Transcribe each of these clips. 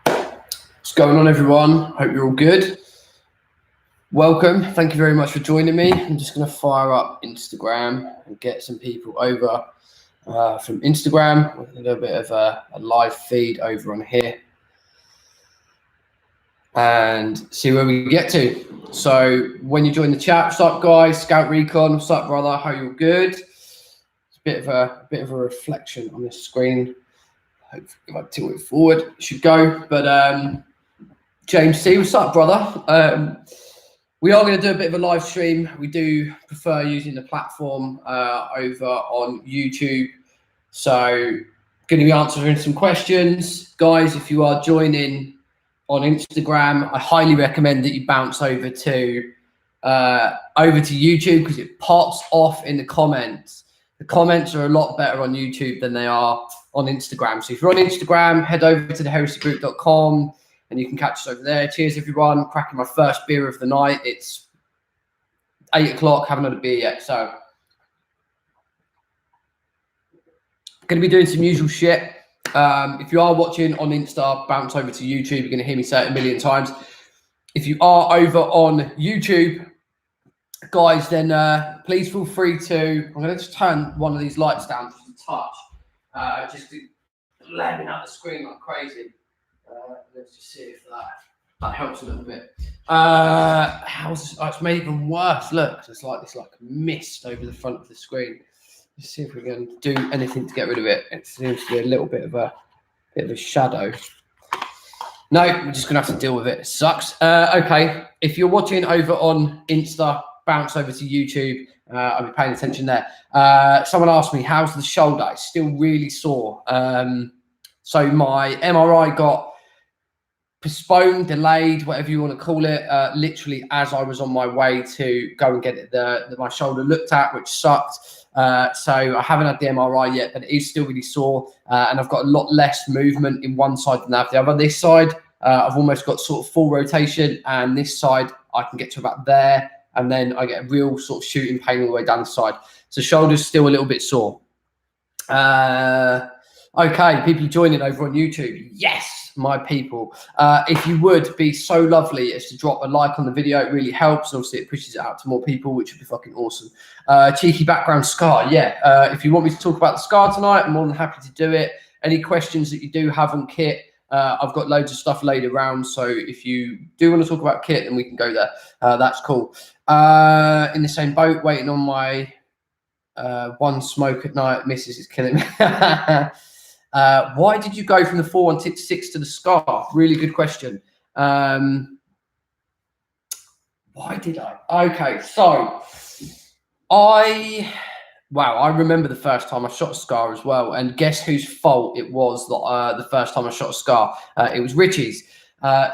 What's going on, everyone? Hope you're all good. Welcome. Thank you very much for joining me. I'm just going to fire up Instagram and get some people over from Instagram. We're going to do a bit of a live feed over on here and see where we get to. So when you join the chat, what's up, guys? Scout Recon, what's up, brother? How you all good? It's a bit of a reflection on this screen. Hopefully, if I tilt it forward, it should go. But James C, what's up, brother? We are going to do a bit of a live stream. We do prefer using the platform over on YouTube. So going to be answering some questions. Guys, if you are joining on Instagram, I highly recommend that you bounce over to YouTube because it pops off in the comments. The comments are a lot better on YouTube than they are on Instagram. So if you're on Instagram, head over to theheresygroup.com and you can catch us over there. Cheers, everyone. Cracking my first beer of the night. It's 8 o'clock. Haven't had a beer yet. So going to be doing some usual shit. If you are watching on Insta, bounce over to YouTube. You're going to hear me say it a million times. If you are over on YouTube, guys, then please feel free to... I'm going to just turn one of these lights down just a touch. Just lamming out the screen like crazy. Let's just see if that helps a little bit. It's made even worse. Look, it's like mist over the front of the screen. Let's see if we can do anything to get rid of it. It seems to be a little bit of a shadow. No, we're just gonna have to deal with it. It sucks. Okay, if you're watching over on Insta, bounce over to YouTube. I'll be paying attention there. Someone asked me, how's the shoulder? It's still really sore. So my MRI got postponed, delayed, whatever you want to call it, literally as I was on my way to go and get my shoulder looked at, which sucked. So I haven't had the MRI yet, but it is still really sore. And I've got a lot less movement in one side than I have the other. This side, I've almost got sort of full rotation, and this side I can get to about there. And then I get a real sort of shooting pain all the way down the side. So shoulder's still a little bit sore. Okay, people joining over on YouTube. Yes, my people. If you would be so lovely as to drop a like on the video, it really helps. And obviously, it pushes it out to more people, which would be fucking awesome. Cheeky background scar. Yeah. If you want me to talk about the scar tonight, I'm more than happy to do it. Any questions that you do have on kit, I've got loads of stuff laid around. So if you do want to talk about kit, then we can go there. That's cool. In the same boat, waiting on my one smoke at night. Missus is killing me. Why did you go from the 416 to the Scar? Really good question. Why did I? Okay, so I remember the first time I shot a Scar as well. And guess whose fault it was that the first time I shot a Scar? It was Richie's. I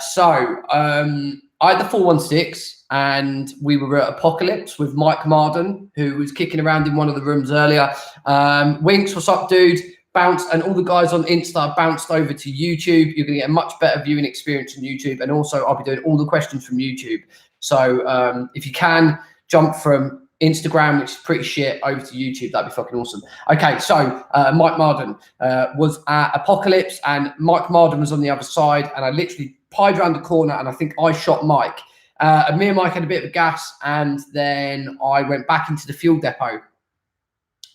had the 416 and we were at Apocalypse with Mike Marden, who was kicking around in one of the rooms earlier. Winks, what's up, dude? Bounced, and all the guys on Insta bounced over to YouTube. You're going to get a much better viewing experience on YouTube. And also, I'll be doing all the questions from YouTube. So if you can, jump from Instagram, which is pretty shit, over to YouTube. That'd be fucking awesome. Okay, so Mike Marden was at Apocalypse, and Mike Marden was on the other side. And I literally pied around the corner, and I think I shot Mike. And me and Mike had a bit of a gas, and then I went back into the fuel depot.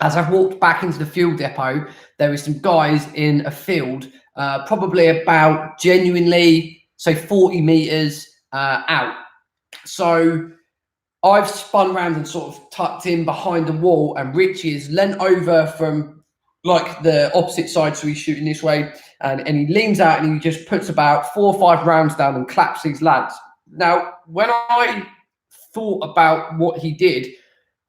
As I walked back into the fuel depot, there were some guys in a field, probably about genuinely, say 40 meters out. So I've spun around and sort of tucked in behind the wall, and Richie is leant over from like the opposite side. So he's shooting this way, and he leans out and he just puts about 4 or 5 rounds down and claps these lads. Now, when I thought about what he did,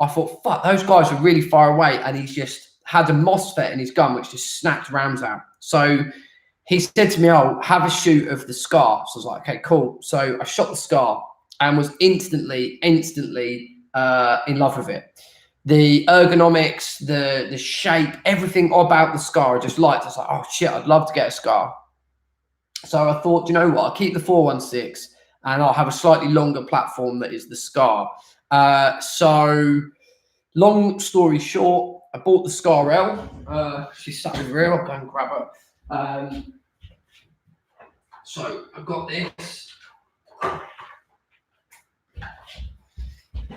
I thought, fuck, those guys are really far away, and he's just had a MOSFET in his gun, which just snapped rounds out. So he said to me, oh, have a shoot of the Scar. So I was like, okay, cool. So I shot the Scar and was instantly in love with it. The ergonomics, the shape, everything about the Scar I just liked. I was like, oh shit, I'd love to get a Scar. So I thought, you know what, I'll keep the 416 and I'll have a slightly longer platform that is the Scar. So long story short, I bought the Scar L. She's sat over here. I'll go and grab her. So I've got this.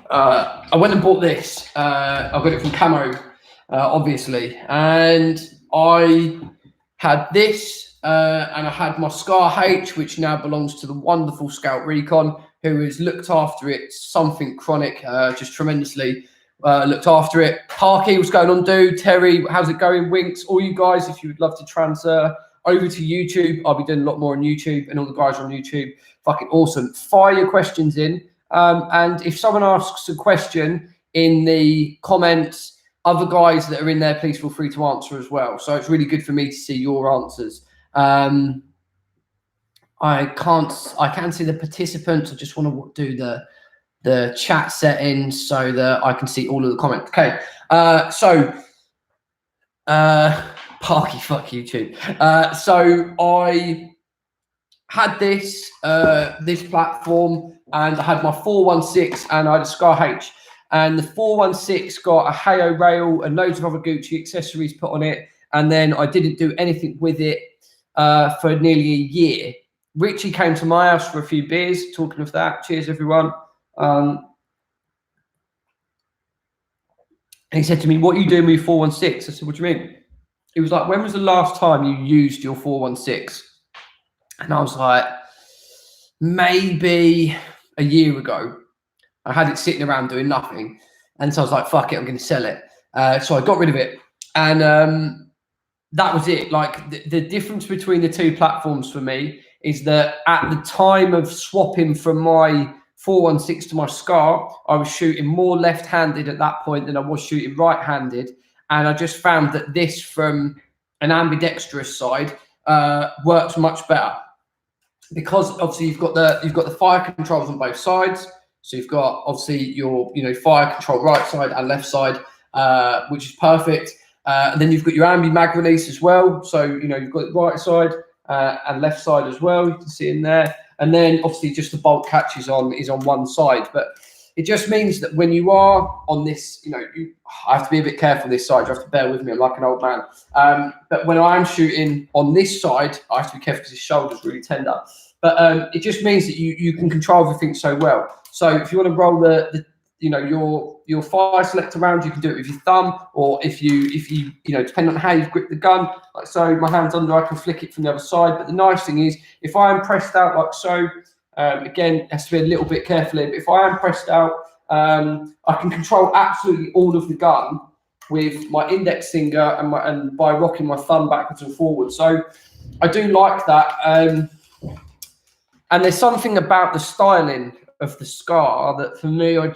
I went and bought this. I got it from Camo, obviously, and I had this, and I had my Scar H, which now belongs to the wonderful Scout Recon, who has looked after it, something chronic, just tremendously looked after it. Parky, what's going on, dude? Terry, how's it going? Winks, all you guys, if you would love to transfer over to YouTube, I'll be doing a lot more on YouTube, and all the guys on YouTube, fucking awesome. Fire your questions in. And if someone asks a question in the comments, other guys that are in there, please feel free to answer as well. So it's really good for me to see your answers. I can see the participants. I just want to do the chat settings so that I can see all of the comments. Okay. Parky, fuck YouTube. So I had this platform, and I had my 416, and I had a Scar H, and the 416 got a Hayo rail and loads of other Gucci accessories put on it, and then I didn't do anything with it for nearly a year. Richie came to my house for a few beers. Talking of that, cheers everyone. And he said to me, "What are you doing with your 416?" I said, "What do you mean?" He was like, "When was the last time you used your 416?" And I was like, maybe a year ago. I had it sitting around doing nothing. And so I was like, fuck it, I'm going to sell it. So I got rid of it. And that was it. Like the difference between the two platforms for me is that at the time of swapping from my 416 to my Scar, I was shooting more left-handed at that point than I was shooting right-handed. And I just found that this, from an ambidextrous side, works much better, because obviously you've got the fire controls on both sides. So you've got obviously your fire control right side and left side, which is perfect. And then you've got your ambi mag release as well. So you've got the right side and left side as well. You can see in there. And then obviously just the bolt catch is on one side. But it just means that when you are on this, I have to be a bit careful this side. You have to bear with me. I'm like an old man. But when I'm shooting on this side, I have to be careful because his shoulder's really tender. But it just means that you can control everything so well. So if you want to roll your fire selector around, you can do it with your thumb, or if you depending on how you grip the gun, like so, my hand's under, I can flick it from the other side. But the nice thing is, if I am pressed out like so, again, it has to be a little bit careful here, but if I am pressed out, I can control absolutely all of the gun with my index finger and by rocking my thumb backwards and forwards. So I do like that. And there's something about the styling of the Scar that for me, I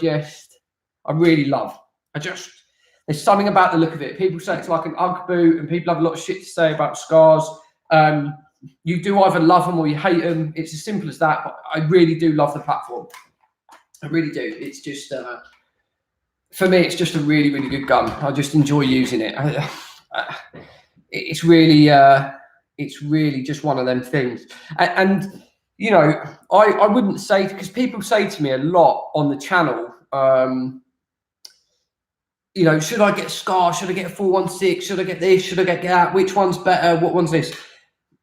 really love. There's something about the look of it. People say it's like an UGG boot, and people have a lot of shit to say about Scars. You do either love them or you hate them. It's as simple as that. But I really do love the platform. I really do. It's just, for me, it's just a really, really good gun. I just enjoy using it. It's really just one of them things. And I wouldn't say, because people say to me a lot on the channel, should I get a Scar? Should I get a 416? Should I get this? Should I get that? Which one's better? What one's this?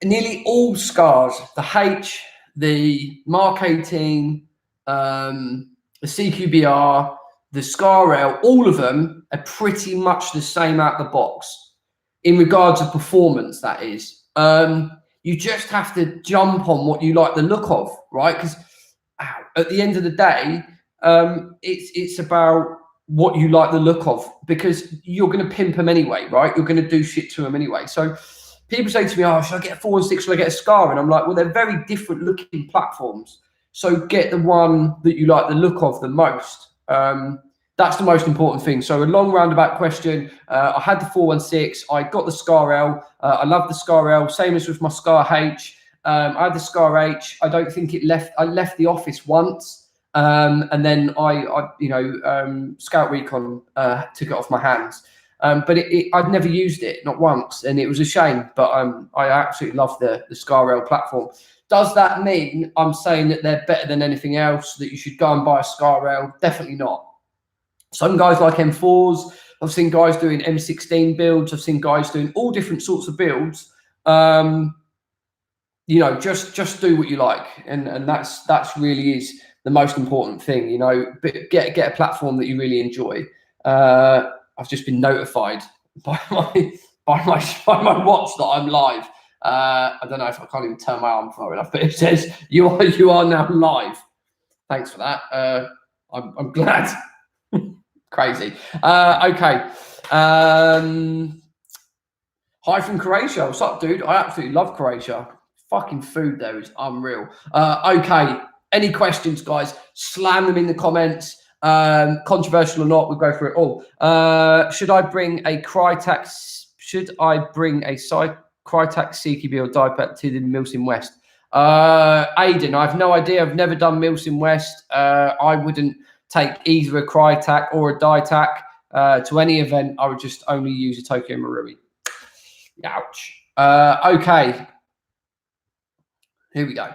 Nearly all Scars, the H, the Mark 18, the CQBR, the Scar L, all of them are pretty much the same out the box in regards of performance, that is. You just have to jump on what you like the look of, right? Because at the end of the day, it's about what you like the look of, because you're going to pimp them anyway, right? You're going to do shit to them anyway. So people say to me, "Oh, should I get a 416? Should I get a Scar?" And I'm like, well, they're very different looking platforms. So get the one that you like the look of the most. That's the most important thing. So a long roundabout question. I had the 416. I got the Scar L. I love the Scar L. Same as with my Scar H. I had the Scar H. I don't think it left. I left the office once, and then Scout Recon took it off my hands. But I'd never used it, not once, and it was a shame. But I absolutely love the Scar L platform. Does that mean I'm saying that they're better than anything else, that you should go and buy a Scar L? Definitely not. Some guys like M4s. I've seen guys doing M16 builds. I've seen guys doing all different sorts of builds. you know, just do what you like, and that's really is the most important thing. You know, but get a platform that you really enjoy. I've just been notified by my watch that I'm live. I don't know if I can't even turn my arm far enough, but it says you are now live. Thanks for that. I'm glad. Crazy. Okay. Hi from Croatia. What's up, dude? I absolutely love Croatia. Fucking food there is unreal. Okay. Any questions, guys? Slam them in the comments. Controversial or not, we'll go through it all. Should I bring a Crytek CQB or die-pack to the Milsim West? Aiden, I have no idea. I've never done Milsim West. I wouldn't take either a Crytek or a die-tack to any event. I would just only use a Tokyo Marui. Ouch. Okay. Here we go.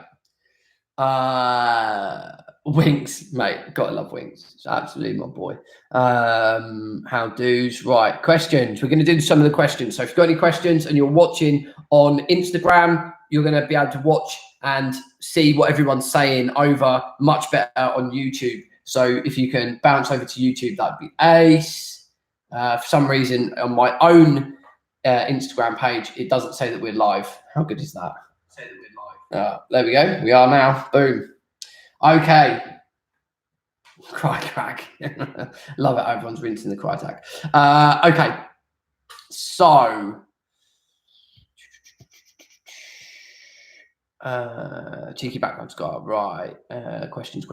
Winks, mate. Gotta love Winks. It's absolutely my boy. How do's? Right. Questions. We're going to do some of the questions. So if you've got any questions and you're watching on Instagram, you're going to be able to watch and see what everyone's saying over much better on YouTube. So if you can bounce over to YouTube, that'd be ace. For some reason, on my own Instagram page, it doesn't say that we're live. How good is that? Say that we're live. There we go. We are now. Boom. Okay. Crytek. Love it. Everyone's rinsing the Crytek. Okay. So, cheeky background scar. Right. Questions.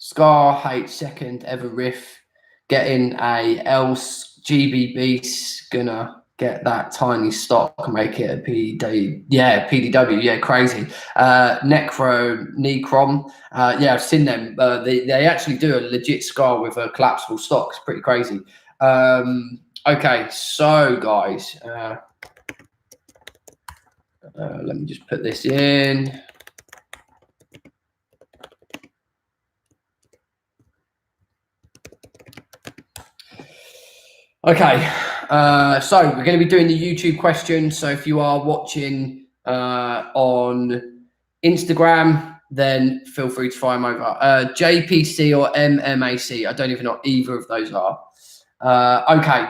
Scar hates second ever riff. Getting a else GBB gonna get that tiny stock and make it a PDW. Yeah, PDW. Yeah, crazy. Necrom. Yeah, I've seen them. They actually do a legit Scar with a collapsible stock. It's pretty crazy. Okay, so guys, let me just put this in. Okay, so we're going to be doing the YouTube questions. So if you are watching on Instagram, then feel free to fire them over. JPC or MMAC. I don't even know what either of those are. Okay.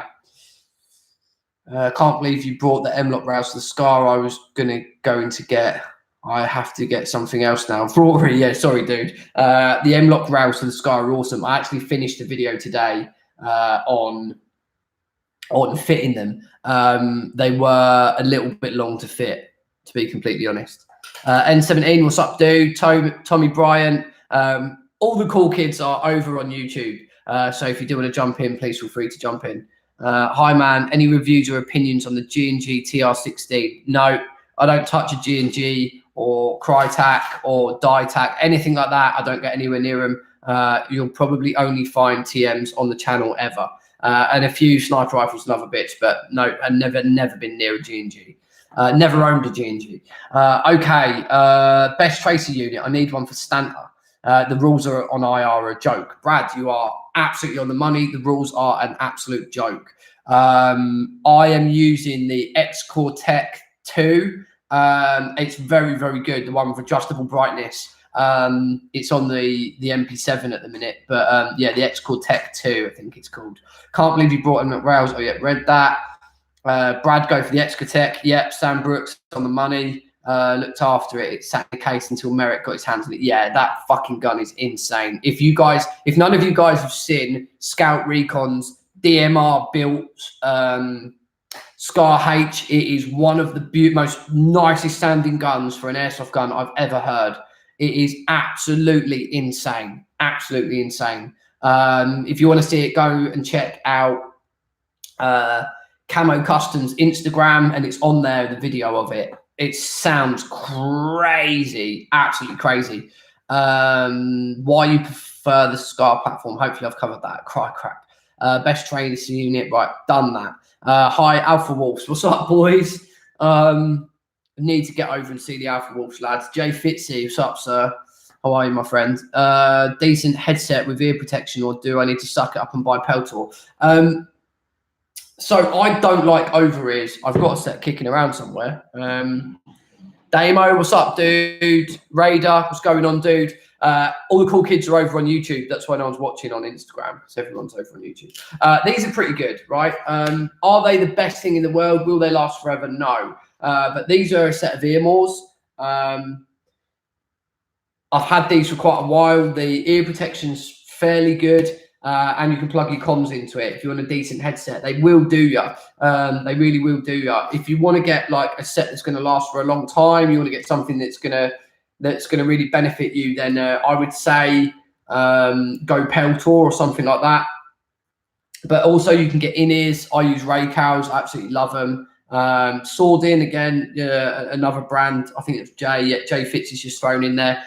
Can't believe you brought the M-Lock rails to the Scar. I was going to get. I have to get something else now. Rory, yeah, sorry, dude. The M-Lock rails to the Scar are awesome. I actually finished a video today on fitting them. They were a little bit long to fit, to be completely honest. N17, what's up, dude? Tommy Bryant. All the cool kids are over on YouTube. So if you do want to jump in, please feel free to jump in. Hi, man. Any reviews or opinions on the G&G TR16? No, I don't touch a G&G or Crytek or die-tack, anything like that. I don't get anywhere near them. You'll probably only find TMs on the channel ever. And a few sniper rifles and other bits, but no, I've never been near a G&G. Never owned a G&G. Okay, best tracer unit. I need one for Stanta. The rules are on IR are a joke. Brad, you are absolutely on the money. The rules are an absolute joke. I am using the X-Core Tech 2. It's very, very good. The one with adjustable brightness. It's on the MP7 at the minute, but yeah, the X-Core Tech 2, I think it's called. Can't believe you brought him at rails. Oh yeah, read that. Brad, go for the X-Core Tech. Yep, Sam Brooks on the money. Looked after it. It sat in the case until Merrick got his hands on it. Yeah, that fucking gun is insane. If none of you guys have seen Scout Recon's DMR built Scar H, it is one of the most nicest sounding guns for an airsoft gun I've ever heard. It is absolutely insane. Absolutely insane. If you want to see it, go and check out Camo Customs Instagram, and it's on there, the video of it. It sounds crazy, absolutely crazy. Why you prefer the Scar platform? Hopefully I've covered that. Crap. Best trainer unit, right, done that. Hi, Alpha Wolves. What's up, boys? Need to get over and see the Alpha Wolves, lads. Jay Fitzy, what's up, sir? How are you, my friend? Decent headset with ear protection, or do I need to suck it up and buy Peltor? So I don't like over ears. I've got a set kicking around somewhere. Damo, what's up, dude? Raider, what's going on, dude? All the cool kids are over on YouTube. That's why no one's watching on Instagram. So everyone's over on YouTube. These are pretty good, right? Are they the best thing in the world? Will they last forever? No. But these are a set of earmores. I've had these for quite a while. The ear protection's fairly good, and you can plug your comms into it if you want a decent headset. They will do you. They really will do you. If you want to get like a set that's going to last for a long time, you want to get something that's gonna really benefit you, then I would say go Peltor or something like that. But also you can get in-ears. I use Raycals. I absolutely love them. Swordin, again, another brand. I think it's J. Yeah, J Fitz is just thrown in there.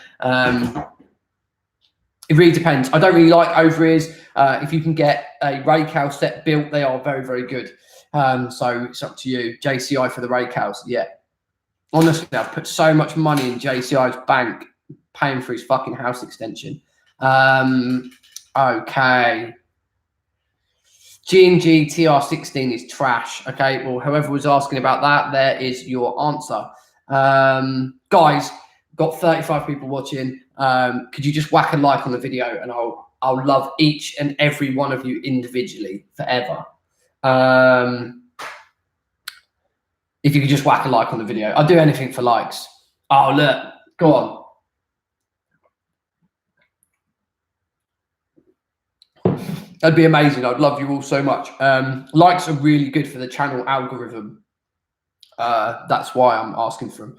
It really depends. I don't really like over ears. If you can get a Raycal set built, they are very, very good. So it's up to you. JCI for the Raycals, yeah. Honestly, I've put so much money in JCI's bank, paying for his fucking house extension. Okay. G&G TR16 is trash. Okay, well, whoever was asking about that, there is your answer. Guys, got 35 people watching. Could you just whack a like on the video, and I'll love each and every one of you individually forever. If you could just whack a like on the video. I'll do anything for likes. Oh, look, go on. That'd be amazing. I'd love you all so much. Likes are really good for the channel algorithm. That's why I'm asking for them.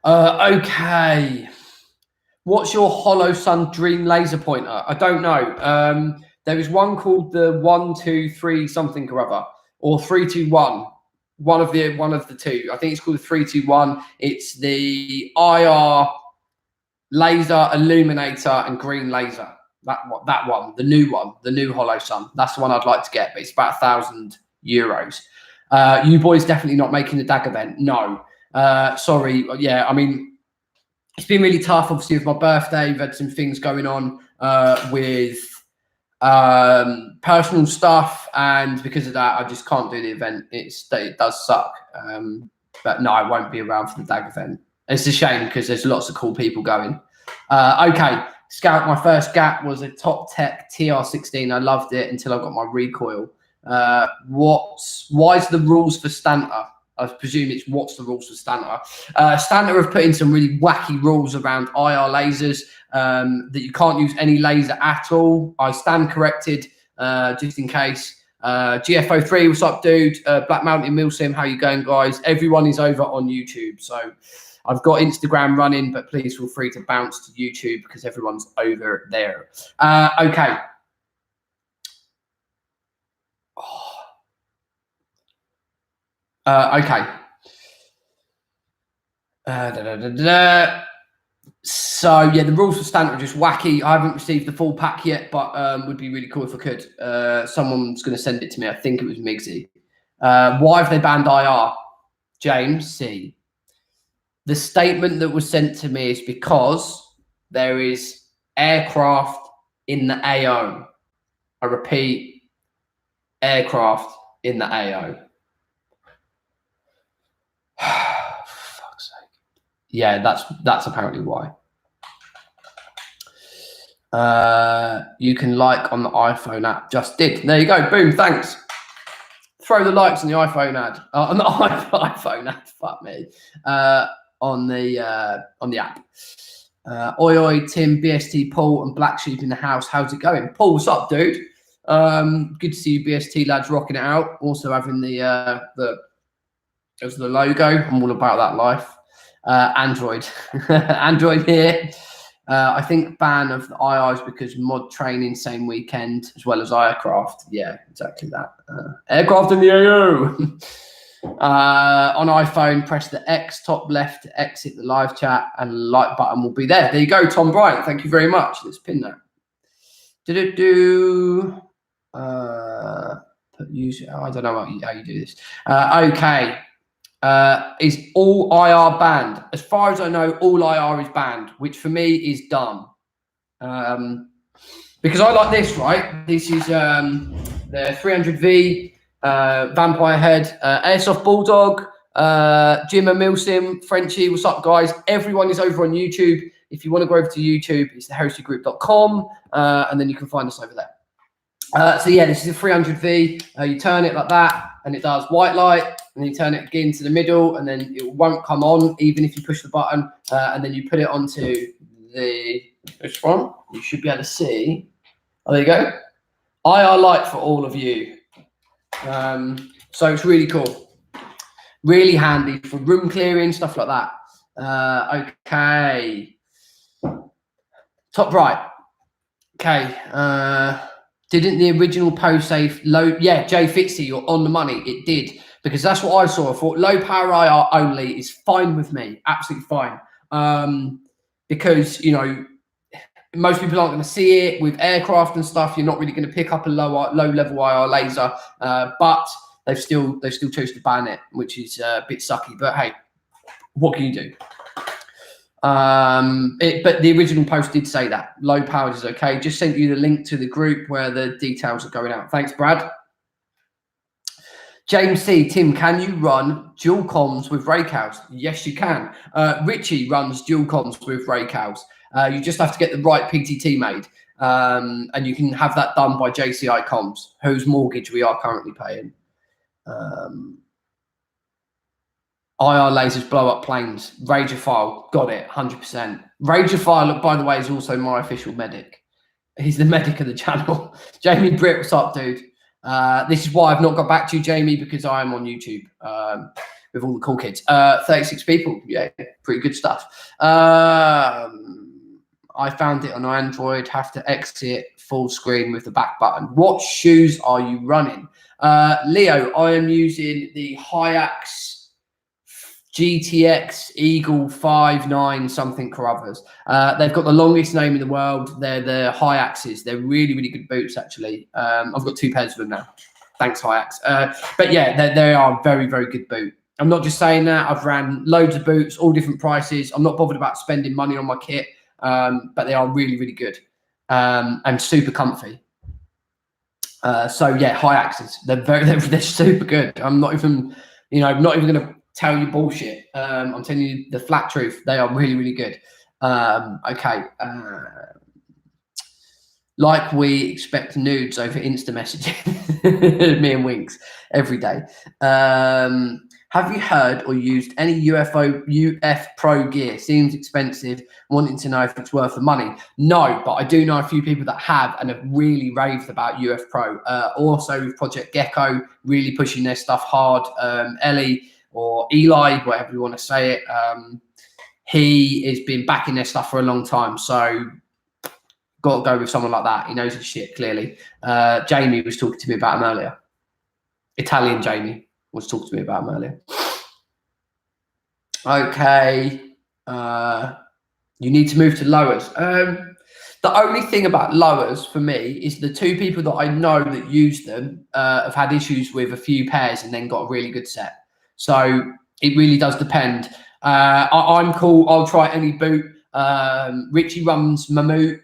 Okay. What's your Hollow Sun Dream laser pointer? I don't know. There is one called the 123 something or other, or 321. One of the two. I think it's called the 321. It's the IR laser illuminator and green laser. That one, the new Hollow Sun. That's the one I'd like to get, but it's about €1,000. You boys definitely not making the DAG event. No. Sorry. Yeah, I mean, it's been really tough, obviously, with my birthday. We've had some things going on with personal stuff, and because of that, I just can't do the event. It does suck. But no, I won't be around for the DAG event. It's a shame because there's lots of cool people going. Okay. Scout, my first GAT was a Top Tech TR16. I loved it until I got my recoil. Why is the rules for Stanter? I presume it's what's the rules for Stanter. Stanter have put in some really wacky rules around IR lasers, that you can't use any laser at all. I stand corrected, just in case. GFO3, what's up, dude? Black Mountain Milsim, how you going, guys? Everyone is over on YouTube, so I've got Instagram running, but please feel free to bounce to YouTube because everyone's over there. Okay. Okay. So, yeah, the rules for Stanton are just wacky. I haven't received the full pack yet, but would be really cool if I could. Someone's going to send it to me. I think it was Migsy. Why have they banned IR? James C. The statement that was sent to me is because there is aircraft in the AO. I repeat, aircraft in the AO. Fuck's sake. Yeah, that's apparently why. You can like on the iPhone app. Just did. There you go. Boom. Thanks. Throw the likes on the iPhone ad. On the iPhone ad. Fuck me. On the app. Oi, Tim, BST, Paul, and Black Sheep in the house. How's it going? Paul, what's up, dude? Good to see you, BST lads, rocking it out. Also having the logo. I'm all about that life. Android. Android here. I think ban of the IIs because mod training same weekend as well as aircraft. Yeah, exactly that. Aircraft in the AO. On iPhone, press the X top left to exit the live chat, and the like button will be there. There you go, Tom Bryant. Thank you very much. Let's pin that. I don't know how you do this. Okay. Is all IR banned? As far as I know, all IR is banned, which for me is dumb. Because I like this, right? This is the 300V Vampire Head, Airsoft Bulldog, Jim and Milsim, Frenchie. What's up, guys? Everyone is over on YouTube. If you want to go over to YouTube, it's theheresiegroup.com, and then you can find us over there. So yeah, this is a 300V. You turn it like that, and it does white light, and you turn it again to the middle, and then it won't come on even if you push the button. And then you put it onto this one. You should be able to see. Oh, there you go. IR light for all of you. So it's really cool, really handy for room clearing, stuff like that. Okay, top right. Okay. Didn't the original post say low? Yeah, Jay Fitzy, you're on the money. It did, because that's what I saw. I thought low power IR only is fine with me, absolutely fine. Because, you know, most people aren't going to see it with aircraft and stuff. You're not really going to pick up a low level IR laser, but they've still chose to ban it, which is a bit sucky. But hey, what can you do? But the original post did say that low powered is okay. Just sent you the link to the group where the details are going out. Thanks, Brad. James C. Tim, can you run dual comms with ray cows? Yes, you can. Richie runs dual comms with ray cows. You just have to get the right PTT made, and you can have that done by JCI Comms, whose mortgage we are currently paying. IR lasers blow up planes. Rageophile, got it, 100%. Rageophile, by the way, is also my official medic. He's the medic of the channel. Jamie Britt, what's up, dude? This is why I've not got back to you, Jamie, because I am on YouTube with all the cool kids. 36 people, yeah, pretty good stuff. I found it on Android, have to exit full screen with the back button. What shoes are you running? Leo, I am using the Hyax GTX Eagle 5.9 something Carruthers. They've got the longest name in the world. They're the Hyaxes. They're really, really good boots, actually. I've got 2 pairs of them now. Thanks, Hyax. But yeah, they are very, very good boot. I'm not just saying that. I've ran loads of boots, all different prices. I'm not bothered about spending money on my kit, but they are really, really good and super comfy. So yeah, Hyaxes. They're super good. I'm not even, not even going to tell you bullshit. I'm telling you the flat truth. They are really, really good. Okay. Like we expect nudes over Insta messaging. Me and Winks every day. Have you heard or used any UF Pro gear? Seems expensive. Wanting to know if it's worth the money. No, but I do know a few people that have and have really raved about UF Pro. Also with Project Gecko, really pushing their stuff hard. Ellie or Eli, whatever you want to say it, he has been backing their stuff for a long time. So got to go with someone like that. He knows his shit, clearly. Jamie was talking to me about him earlier. Italian Jamie was talking to me about him earlier. Okay. You need to move to lowers. The only thing about lowers for me is the 2 people that I know that use them have had issues with a few pairs and then got a really good set. So it really does depend. I'm cool. I'll try any boot. Richie runs Mammut.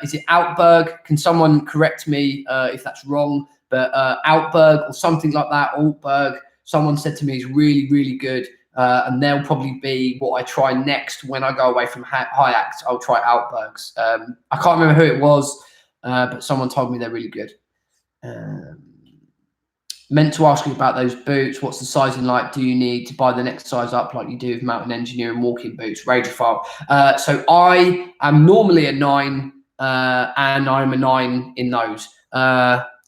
Is it Outberg? Can someone correct me if that's wrong? But Outberg or something like that, Altberg, someone said to me is really, really good. And they'll probably be what I try next when I go away from Hyax. I'll try Outbergs. I can't remember who it was, but someone told me they're really good. Meant to ask you about those boots. What's the sizing like? Do you need to buy the next size up like you do with mountain engineering walking boots? Rageophile. So I am normally a 9, and I'm a 9 in those.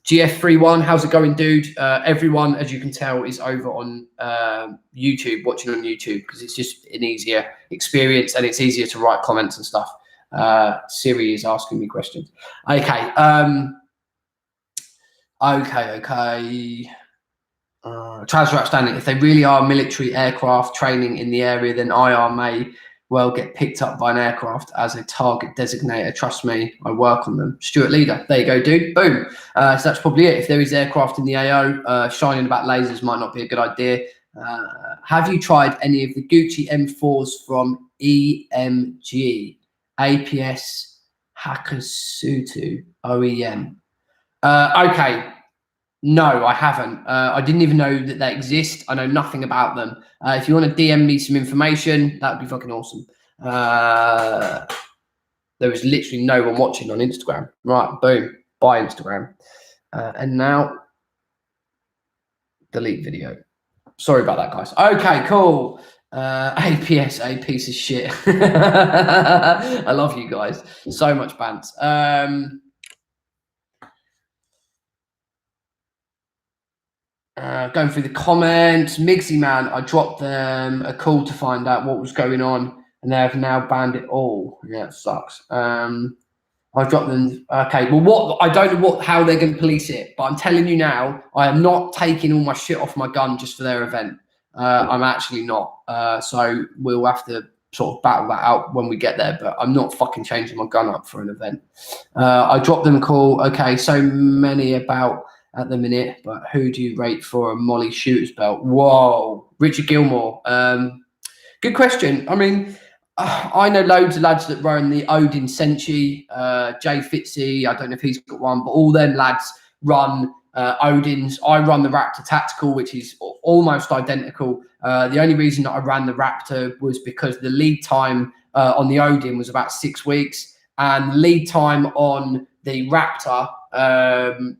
GF31, how's it going, dude? Everyone, as you can tell, is over on YouTube, watching on YouTube, because it's just an easier experience and it's easier to write comments and stuff. Siri is asking me questions. Okay. Okay. Trouser outstanding. If they really are military aircraft training in the area, then IR may well get picked up by an aircraft as a target designator. Trust me, I work on them. Stuart Leader. There you go, dude. Boom. So that's probably it. If there is aircraft in the AO, shining about lasers might not be a good idea. Have you tried any of the Gucci M4s from EMG? APS Hakasutu OEM. Okay. No, I haven't. I didn't even know that they exist. I know nothing about them. If you want to DM me some information, that would be fucking awesome. There was literally no one watching on Instagram. Right, boom, buy Instagram. And now, delete video. Sorry about that, guys. Okay, cool. APS, a piece of shit. I love you guys. So much bants. Going through the comments. Migsy, man, I dropped them a call to find out what was going on, and they have now banned it all. Yeah, it sucks. I dropped them. Okay, well, I don't know how they're going to police it, but I'm telling you now, I am not taking all my shit off my gun just for their event. I'm actually not. So we'll have to sort of battle that out when we get there, but I'm not fucking changing my gun up for an event. I dropped them a call. Okay, so many about at the minute, but who do you rate for a Molly shooter's belt? Whoa, Richard Gilmore. Good question. I mean, I know loads of lads that run the Odin Senchi, Jay Fitzy. I don't know if he's got one, but all them lads run Odins. I run the Raptor Tactical, which is almost identical. The only reason that I ran the Raptor was because the lead time on the Odin was about 6 weeks, and the lead time on the Raptor,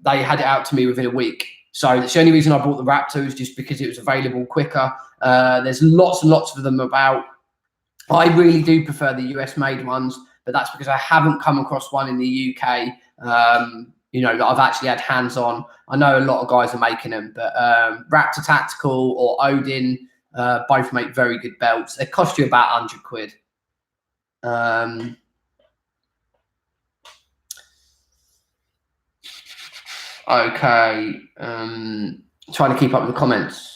they had it out to me within a week. So that's the only reason I bought the Raptor, is just because it was available quicker. There's lots and lots of them about. I really do prefer the US made ones, but that's because I haven't come across one in the UK, that I've actually had hands on. I know a lot of guys are making them, but Raptor Tactical or Odin, both make very good belts. They cost you about 100 quid. Okay. Trying to keep up with the comments.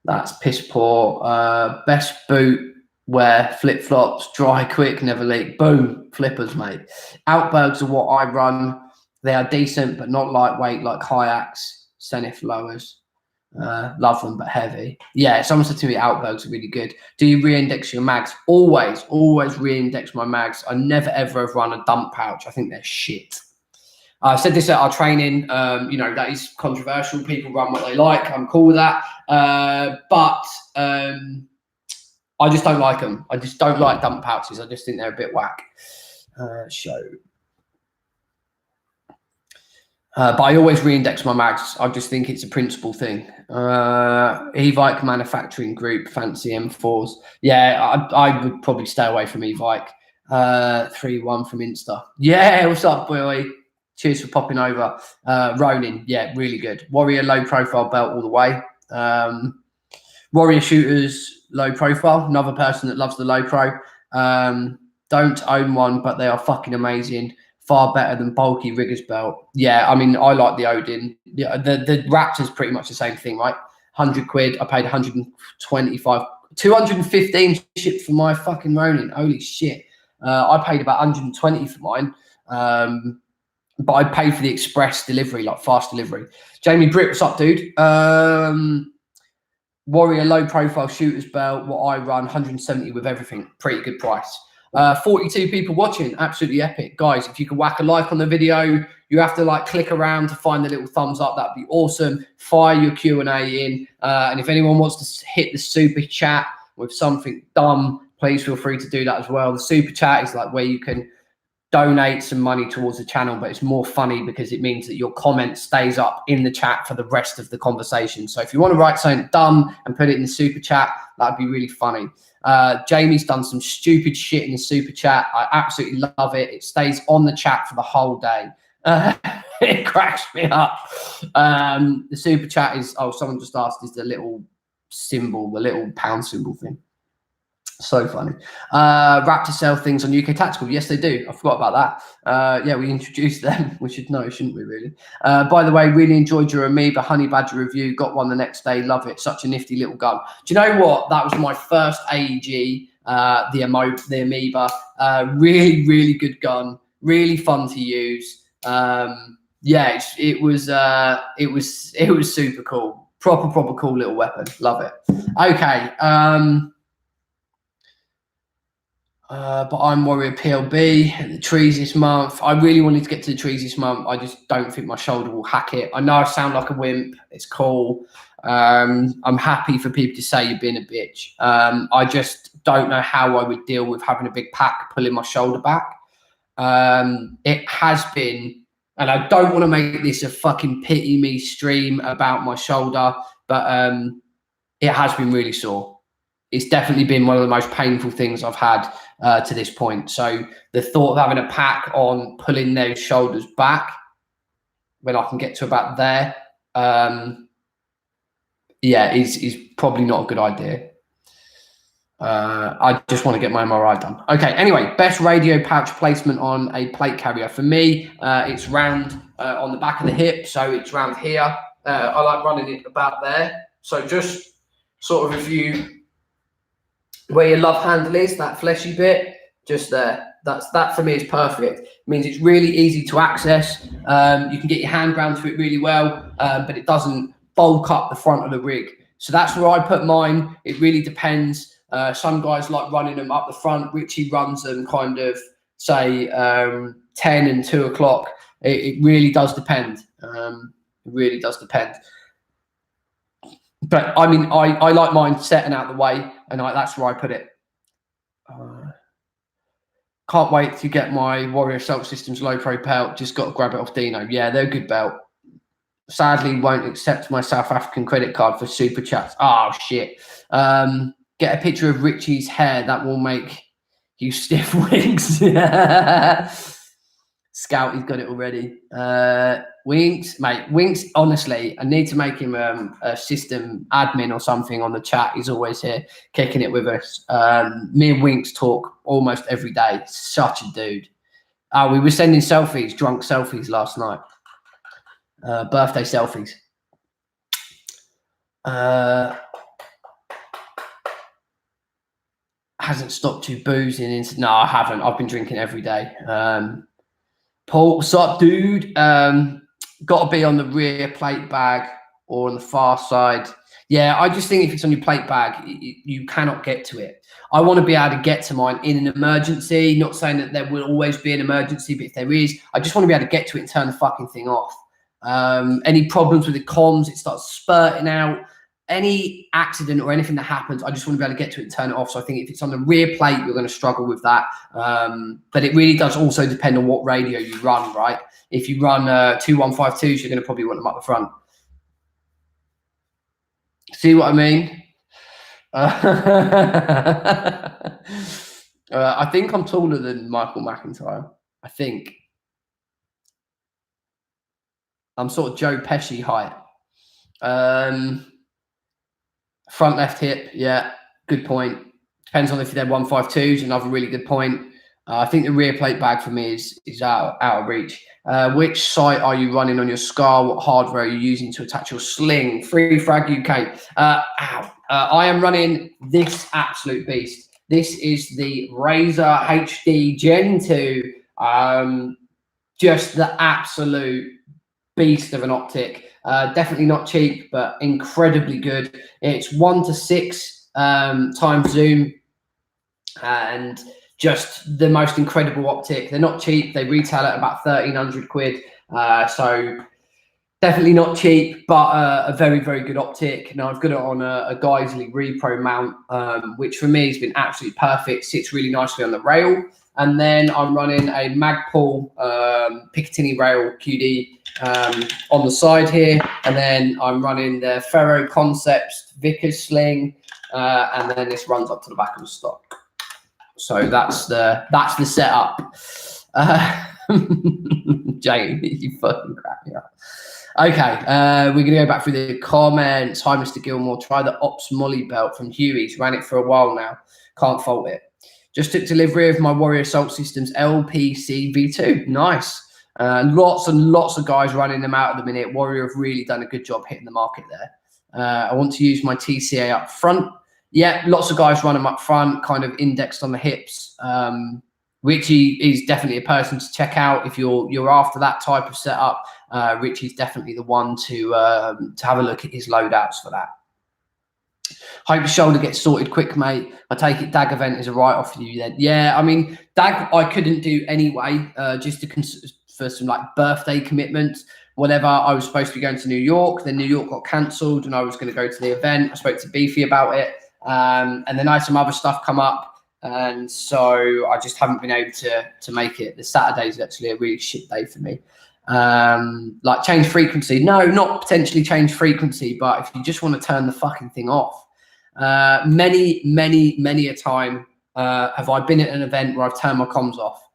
That's piss poor. Best boot wear, flip flops, dry quick, never leak. Boom, flippers, mate. Outbergs are what I run. They are decent, but not lightweight like Hayaks, Zenith lowers. Love them, but heavy. Yeah, someone said to me Outbergs are really good. Do you re-index your mags? Always re-index my mags. I never ever have run a dump pouch. I think they're shit. I said this at our training, that is controversial. People run what they like. I'm cool with that. But I just don't like them. I just don't like dump pouches. I just think they're a bit whack. But I always re-index my mags. I just think it's a principle thing. Evike Manufacturing Group, fancy M4s. Yeah, I would probably stay away from Evike. 3-1 from Insta. Yeah, what's up, boy? Cheers for popping over. Ronin, yeah, really good. Warrior low profile belt all the way. Warrior shooters low profile. Another person that loves the low pro. Don't own one, but they are fucking amazing. Far better than bulky riggers belt. Yeah, I mean, I like the Odin. Yeah, the Raptor's pretty much the same thing, right? 100 quid. I paid 125, 215 shipped for my fucking Ronin. Holy shit. I paid about 120 for mine. But I paid for the express delivery, like fast delivery. Jamie Britt, what's up, dude? Warrior low profile shooters belt, what I run, 170 with everything. Pretty good price. 42 people watching, absolutely epic. Guys, if you can whack a like on the video, you have to like click around to find the little thumbs up. That'd be awesome. Fire your Q&A in. And if anyone wants to hit the super chat with something dumb, please feel free to do that as well. The super chat is like where you can donate some money towards the channel, but it's more funny because it means that your comment stays up in the chat for the rest of the conversation. So if you want to write something dumb and put it in the super chat, that'd be really funny. Jamie's done some stupid shit in the super chat. I absolutely love it. It stays on the chat for the whole day. It cracks me up. The super chat is, someone just asked, is the little symbol, the little pound symbol thing. So funny. Raptor sell things on UK Tactical. Yes, they do. I forgot about that. Yeah, we introduced them. We should know, shouldn't we, really? By the way, really enjoyed your Amoeba Honey Badger review. Got one the next day. Love it. Such a nifty little gun. Do you know what? That was my first AEG, the Amoeba. Really, really good gun. Really fun to use. Yeah, it was super cool. Proper cool little weapon. Love it. Okay. But I'm Warrior PLB at the trees this month. I really wanted to get to the trees this month. I just don't think my shoulder will hack it. I know I sound like a wimp. It's cool. I'm happy for people to say you're being a bitch. I just don't know how I would deal with having a big pack pulling my shoulder back. It has been, and I don't want to make this a fucking pity me stream about my shoulder, but it has been really sore. It's definitely been one of the most painful things I've had to this point. So the thought of having a pack on pulling those shoulders back when I can get to about there, yeah, is probably not a good idea. I just want to get my MRI done. Okay, anyway, best radio pouch placement on a plate carrier. For me, it's round on the back of the hip, so it's round here. I like running it about there. So just sort of if you, where your love handle is, that fleshy bit, just there. That for me is perfect. It means it's really easy to access. You can get your hand round to it really well, but it doesn't bulk up the front of the rig. So that's where I put mine. It really depends. Some guys like running them up the front. Richie runs them kind of, say, 10 and 2 o'clock. It really does depend. It really does depend. But I mean, I like mine setting out the way, and that's where I put it. Can't wait to get my Warrior Assault Systems low pro belt. Just got to grab it off Dino. Yeah, they're a good belt. Sadly, won't accept my South African credit card for super chats. Oh shit. Get a picture of Richie's hair. That will make you stiff wings. Scout, he's got it already. Winks, mate. Winks, honestly, I need to make him a system admin or something on the chat. He's always here kicking it with us. Me and Winks talk almost every day. Such a dude. We were sending selfies, drunk selfies last night. Birthday selfies. Hasn't stopped you boozing. No, I haven't. I've been drinking every day. Paul, what's up, dude? Got to be on the rear plate bag or on the far side. Yeah, I just think if it's on your plate bag, you cannot get to it. I want to be able to get to mine in an emergency. Not saying that there will always be an emergency, but if there is, I just want to be able to get to it and turn the fucking thing off. Any problems with the comms, it starts spurting out. Any accident or anything that happens, I just want to be able to get to it and turn it off. So I think if it's on the rear plate, you're going to struggle with that. But it really does also depend on what radio you run, right? If you run 2152s, you're going to probably want them up the front. See what I mean? I think I'm taller than Michael McIntyre. I think. I'm sort of Joe Pesci height. Front left hip, yeah, good point. Depends on if they're 152s, another really good point. I think the rear plate bag for me is out of reach. Which site are you running on your SCAR? What hardware are you using to attach your sling? Free Frag UK. I am running this absolute beast. This is the Razor HD Gen 2. Just the absolute beast of an optic. Definitely not cheap, but incredibly good. It's 1:6 times zoom, and just the most incredible optic. They're not cheap. They retail at about 1,300 quid. So definitely not cheap, but a very, very good optic. Now I've got it on a Geisley Repro mount, which for me has been absolutely perfect. Sits really nicely on the rail. And then I'm running a Magpul Picatinny rail QD on the side here, and then I'm running the Ferro Concepts Vickers sling, and then this runs up to the back of the stock. So that's the setup. Jay, you fucking crap me up. Okay, we're gonna go back through the comments. Hi, Mr. Gilmore. Try the Ops Molly belt from Huey's. Ran it for a while now. Can't fault it. Just took delivery of my Warrior Assault Systems LPC V2. Nice. Lots and lots of guys running them out at the minute. Warrior have really done a good job hitting the market there. I want to use my TCA up front. Yeah, lots of guys run them up front, kind of indexed on the hips. Richie is definitely a person to check out if you're after that type of setup. Richie's definitely the one to have a look at his loadouts for that. Hope your shoulder gets sorted quick, mate. I take it DAG event is a write-off for you then. Yeah, I mean, DAG I couldn't do anyway, just for some like birthday commitments, whatever. I was supposed to be going to New York, then New York got cancelled and I was going to go to the event. I spoke to Beefy about it. And then I had some other stuff come up. And so I just haven't been able to make it. The Saturday is actually a really shit day for me. Like change frequency. No, not potentially change frequency, but if you just want to turn the fucking thing off. Many a time have I been at an event where I've turned my comms off.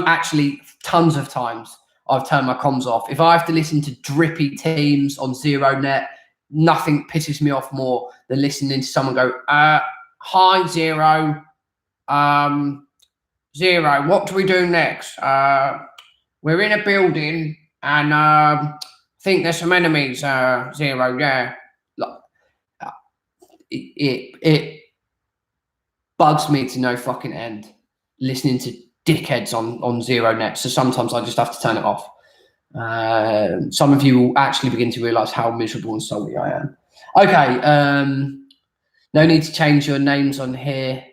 Actually tons of times I've turned my comms off. If I have to listen to drippy teams on zero net, nothing pisses me off more than listening to someone go, hi Zero, Zero, what do we do next? We're in a building and I think there's some enemies, Zero, yeah. It bugs me to no fucking end listening to dickheads on zero net. So sometimes I just have to turn it off. Some of you will actually begin to realise how miserable and salty I am. Okay, no need to change your names on here.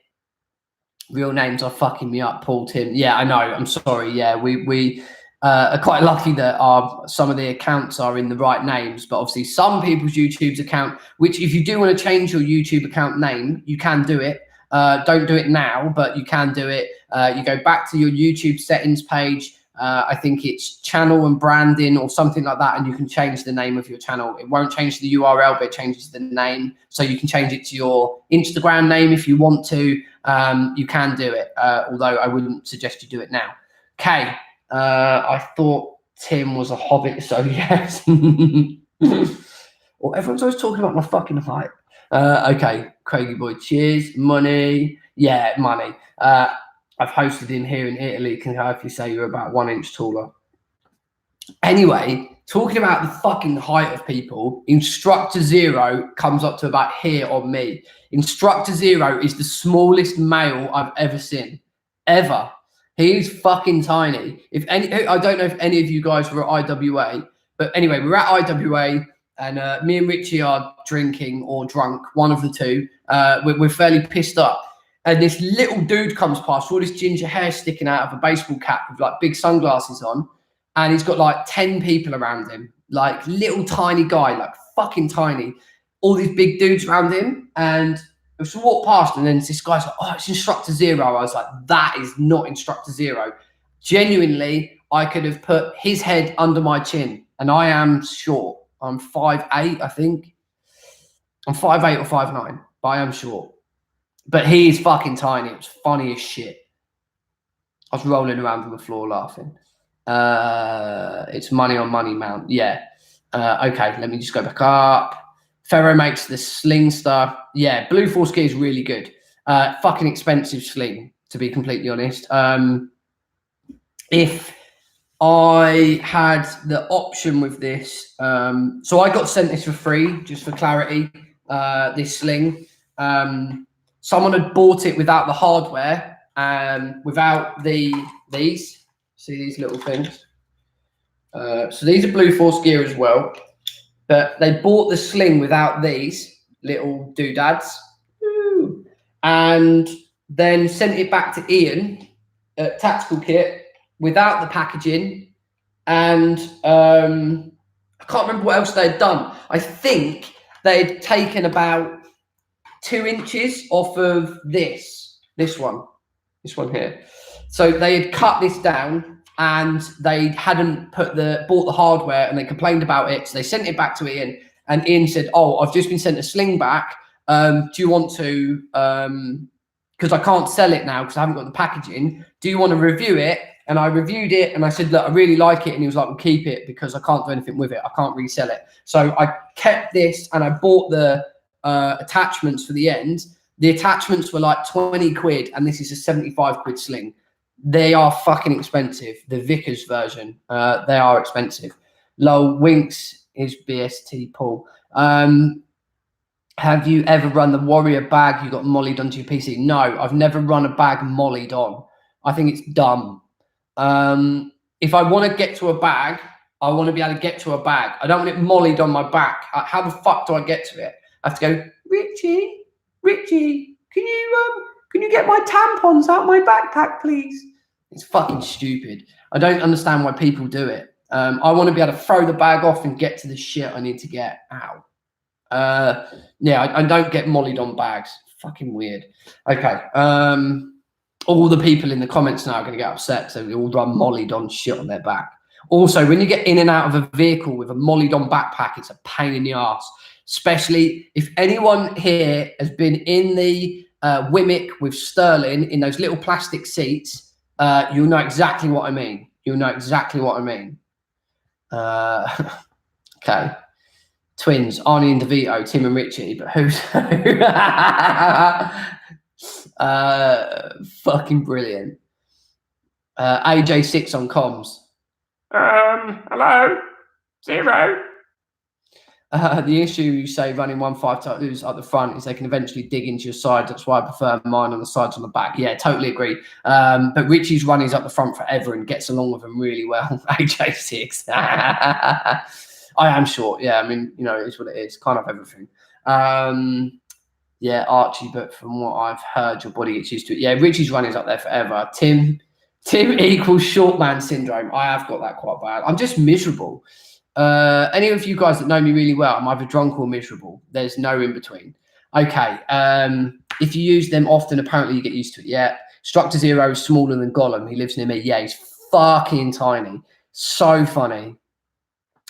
Real names are fucking me up, Paul, Tim. Yeah, I know. I'm sorry. Yeah, we are quite lucky that some of the accounts are in the right names, but obviously some people's YouTube's account, which if you do want to change your YouTube account name, you can do it. Don't do it now, but you can do it. You go back to your YouTube settings page. I think it's channel and branding or something like that, and you can change the name of your channel. It won't change the URL, but it changes the name. So you can change it to your Instagram name if you want to. You can do it, although I wouldn't suggest you do it now. Okay, I thought Tim was a hobbit, so yes. Well, everyone's always talking about my fucking height. Okay, Craigie boy, cheers. Money. Yeah, money. I've hosted in here in Italy. Can hopefully say you're about 1 inch taller. Anyway, talking about the fucking height of people, Instructor Zero comes up to about here on me. Instructor Zero is the smallest male I've ever seen. Ever. He's fucking tiny. I don't know if any of you guys were at IWA, but anyway, we're at IWA. And me and Richie are drinking or drunk, one of the two. We're fairly pissed up. And this little dude comes past, all this ginger hair sticking out of a baseball cap with like big sunglasses on. And he's got like 10 people around him, like little tiny guy, like fucking tiny. All these big dudes around him. And I just walked past and then this guy's like, oh, it's Instructor Zero. I was like, that is not Instructor Zero. Genuinely, I could have put his head under my chin. And I am short. I'm 5'8", I think. I'm 5'8" or 5'9", but I am short. But he is fucking tiny. It was funny as shit. I was rolling around on the floor laughing. It's money on money mount. Yeah. Okay, let me just go back up. Ferro makes the sling stuff. Yeah, Blue Force gear is really good. Fucking expensive sling, to be completely honest. If I had the option with this, so I got sent this for free, just for clarity, this sling. Someone had bought it without the hardware, without these. See these little things? So these are Blue Force gear as well, but they bought the sling without these little doodads, and then sent it back to Ian at Tactical Kit without the packaging, and I can't remember what else they'd done. I think they'd taken about 2 inches off of this one here. So they had cut this down and they hadn't bought the hardware, and they complained about it. So they sent it back to Ian, and Ian said, oh, I've just been sent a sling back. Do you want to, because I can't sell it now because I haven't got the packaging. Do you want to review it? And I reviewed it and I said, look, I really like it. And he was like, well, keep it because I can't do anything with it. I can't resell it. So I kept this and I bought the attachments for the end. The attachments were like 20 quid and this is a 75 quid sling. They are fucking expensive. The Vickers version, they are expensive. Lol, Winks is BST Paul. Have you ever run the Warrior bag you got mollied onto your PC? No, I've never run a bag mollied on. I think it's dumb. If I want to get to a bag, I want to be able to get to a bag. I don't want it mollied on my back. How the fuck do I get to it? I have to go, Richie, can you get my tampons out my backpack, please? It's fucking stupid. I don't understand why people do it. I want to be able to throw the bag off and get to the shit I need to get out. Yeah, I don't get mollied on bags. Fucking weird. Okay. All the people in the comments now are going to get upset, so they all run mollied on shit on their back. Also, when you get in and out of a vehicle with a mollied on backpack, it's a pain in the ass. Especially if anyone here has been in the Wimmick with Sterling in those little plastic seats, you'll know exactly what I mean. You'll know exactly what I mean. Okay. Twins, Arnie and DeVito, Tim and Richie, but who's who? Fucking brilliant. AJ6 on comms. Hello? 0. The issue, you say, running 1.5 at the front is they can eventually dig into your side. That's why I prefer mine on the sides on the back. Yeah, totally agree. But Richie's running up the front forever and gets along with them really well. AJ6. I am short. Yeah, I mean, you know, it is what it is. Kind of everything. Yeah, Archie, but from what I've heard, your body gets used to it. Yeah, Richie's running's up there forever. Tim equals short man syndrome. I have got that quite bad. I'm just miserable. Any of you guys that know me really well, I'm either drunk or miserable. There's no in between. Okay. If you use them often, apparently you get used to it. Yeah. Structure Zero is smaller than Gollum. He lives near me. Yeah, he's fucking tiny. So funny.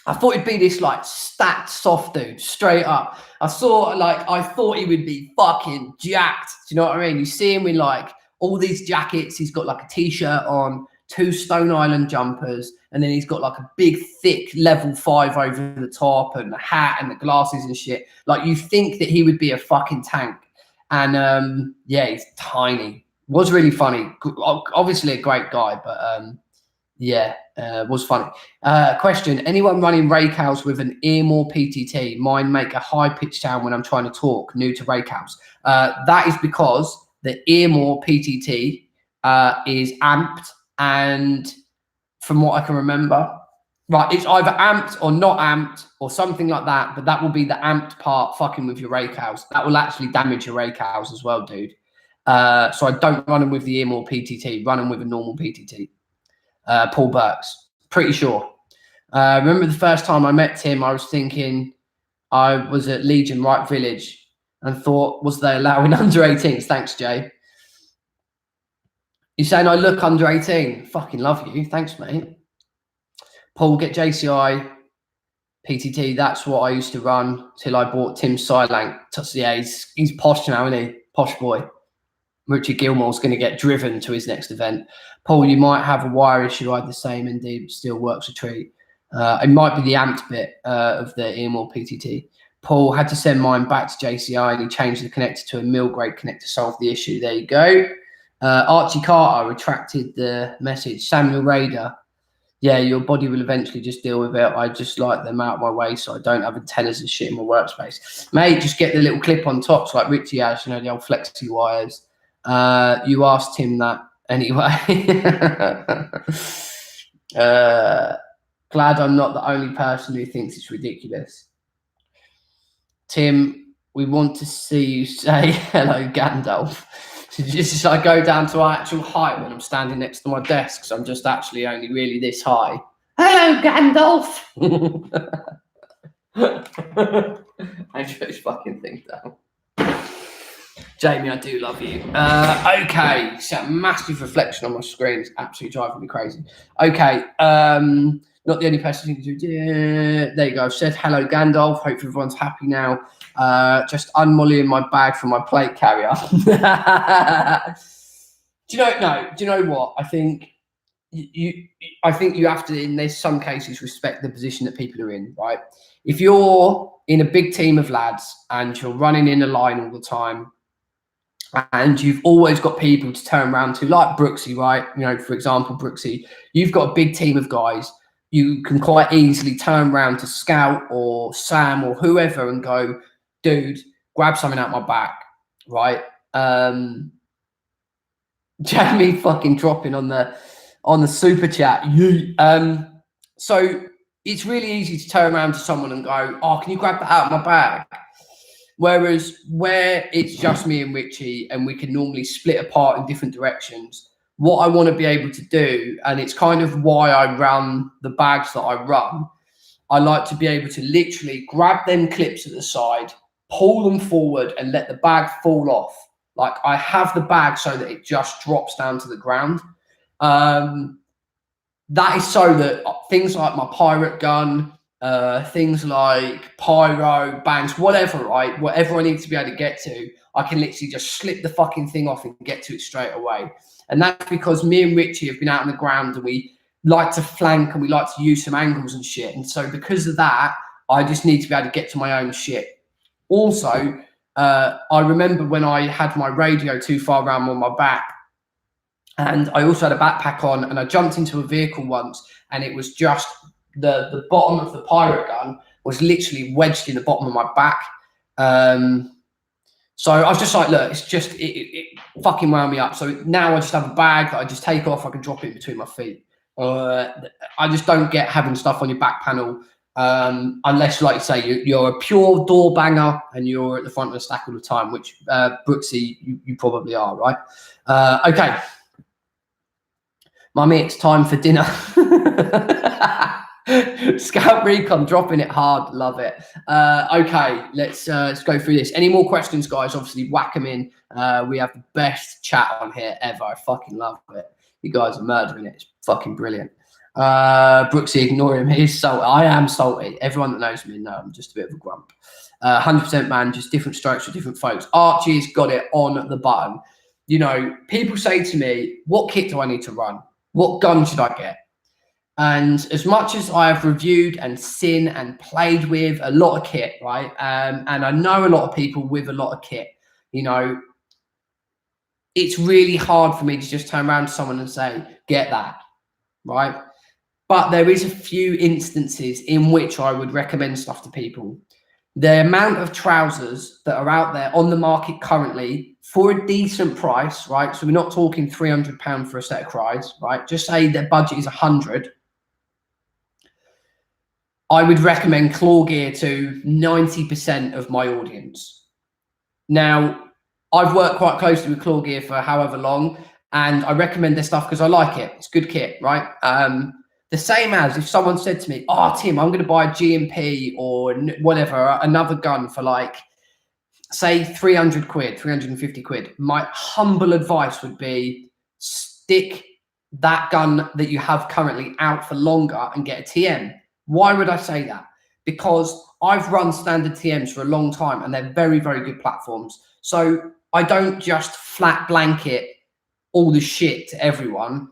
I thought he'd be this like stacked soft dude, straight up. I thought he would be fucking jacked. Do you know what I mean? You see him with like all these jackets. He's got like a t-shirt on, 2 Stone Island jumpers, and then he's got like a big, thick level 5 over the top, and the hat and the glasses and shit. Like you think that he would be a fucking tank. And yeah, he's tiny. Was really funny. Obviously a great guy, but yeah, was funny. Question: anyone running Raycows with an Earmore PTT? Mine make a high pitched sound when I'm trying to talk. New to Raycows. That is because the Earmore PTT is amped, and from what I can remember, right, it's either amped or not amped or something like that. But that will be the amped part fucking with your Raycows. That will actually damage your Raycows as well, dude. So I don't run them with the Earmore PTT. Run them with a normal PTT. Paul Burks, pretty sure. Remember the first time I met Tim, I was thinking I was at Legion Right Village and thought, was they allowing under 18s? Thanks, Jay. You're saying I look under 18? Fucking love you. Thanks, mate. Paul, get JCI, PTT. That's what I used to run till I bought Tim's Silank. Yeah, he's posh now, isn't he? Posh boy. Richard Gilmore's going to get driven to his next event. Paul, you might have a wire issue. I had the same indeed, but still works a treat. It might be the amped bit of the Earmore PTT. Paul had to send mine back to JCI and he changed the connector to a mill grade connector to solve the issue. There you go. Archie Carter retracted the message. Samuel Raider. Yeah, your body will eventually just deal with it. I just like them out of my way so I don't have antennas and shit in my workspace. Mate, just get the little clip on tops like Richie has, you know, the old flexi wires. You asked him that anyway. Glad I'm not the only person who thinks it's ridiculous. Tim, we want to see you say hello, Gandalf. Just I go down to our actual height when I'm standing next to my desk, so I'm just actually only really this high. Hello, Gandalf. I put this fucking thing down. Jamie, I do love you. Okay, it's a massive reflection on my screen. It's absolutely driving me crazy. Okay, not the only person who can do. There you go. I've said hello, Gandalf. Hope everyone's happy now. Just unmollying my bag from my plate carrier. Do you know what? I think you have to, in there's some cases, respect the position that people are in, right? If you're in a big team of lads and you're running in a line all the time, and you've always got people to turn around to, like Brooksy, right? You know, for example, Brooksy, you've got a big team of guys. You can quite easily turn around to Scout or Sam or whoever and go, dude, grab something out my back, right? Jamie fucking dropping on the super chat. So it's really easy to turn around to someone and go, oh, can you grab that out of my bag? Whereas where it's just me and Richie and we can normally split apart in different directions, what I want to be able to do, and it's kind of why I run the bags that I run, I like to be able to literally grab them clips at the side, pull them forward and let the bag fall off. Like I have the bag so that it just drops down to the ground. That is so that things like my pirate gun, things like pyro, bangs, whatever, right? Whatever I need to be able to get to, I can literally just slip the fucking thing off and get to it straight away. And that's because me and Richie have been out on the ground and we like to flank and we like to use some angles and shit. And so because of that, I just need to be able to get to my own shit. Also, I remember when I had my radio too far around on my back, and I also had a backpack on, and I jumped into a vehicle once, and it was just the bottom of the pirate gun was literally wedged in the bottom of my back. So I was just like, look, it's just, it fucking wound me up. So now I just have a bag that I just take off. I can drop it between my feet. I just don't get having stuff on your back panel unless, like you say, you're a pure door banger and you're at the front of the stack all the time, which Brooksy, you probably are, right? Okay. Mummy, it's time for dinner. Scout Recon dropping it hard, love it. Okay, let's go through this. Any more questions, guys? Obviously, whack them in. We have the best chat on here ever. I fucking love it. You guys are murdering it. It's fucking brilliant. Brooksy, ignore him. He's salty. I am salty. Everyone that knows me knows I'm just a bit of a grump. 100% man, just different strokes for different folks. Archie's got it on the button. You know, people say to me, what kit do I need to run? What gun should I get? And as much as I have reviewed and seen and played with a lot of kit, right? And I know a lot of people with a lot of kit, you know, it's really hard for me to just turn around to someone and say, get that, right? But there is a few instances in which I would recommend stuff to people. The amount of trousers that are out there on the market currently for a decent price, right? So we're not talking £300 for a set of cries, right? Just say their budget is 100. I would recommend claw gear to 90% of my audience. Now, I've worked quite closely with claw gear for however long, and I recommend their stuff because I like it. It's good kit, right? The same as if someone said to me, oh, Tim, I'm going to buy a GMP or whatever, another gun for like, say 300 quid, 350 quid. My humble advice would be stick that gun that you have currently out for longer and get a TM. Why would I say that? Because I've run standard TMs for a long time and they're very, very good platforms. So I don't just flat blanket all the shit to everyone.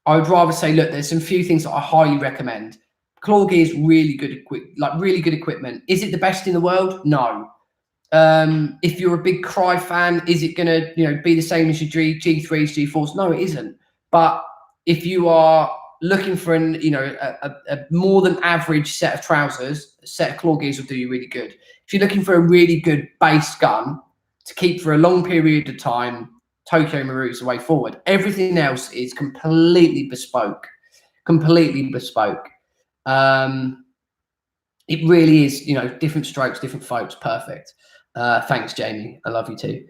I would rather say, look, there's some few things that I highly recommend. Claw gear is really good, really good equipment. Is it the best in the world? No. If you're a big Cry fan, is it going to, be the same as your G3s, G4s? No, it isn't. But if you are looking for a more than average set of trousers, a set of claw gears will do you really good. If you're looking for a really good base gun to keep for a long period of time, Tokyo Maru is the way forward. Everything else is completely bespoke. Completely bespoke. It really is, different strokes, different folks. Perfect. Thanks, Jamie. I love you too.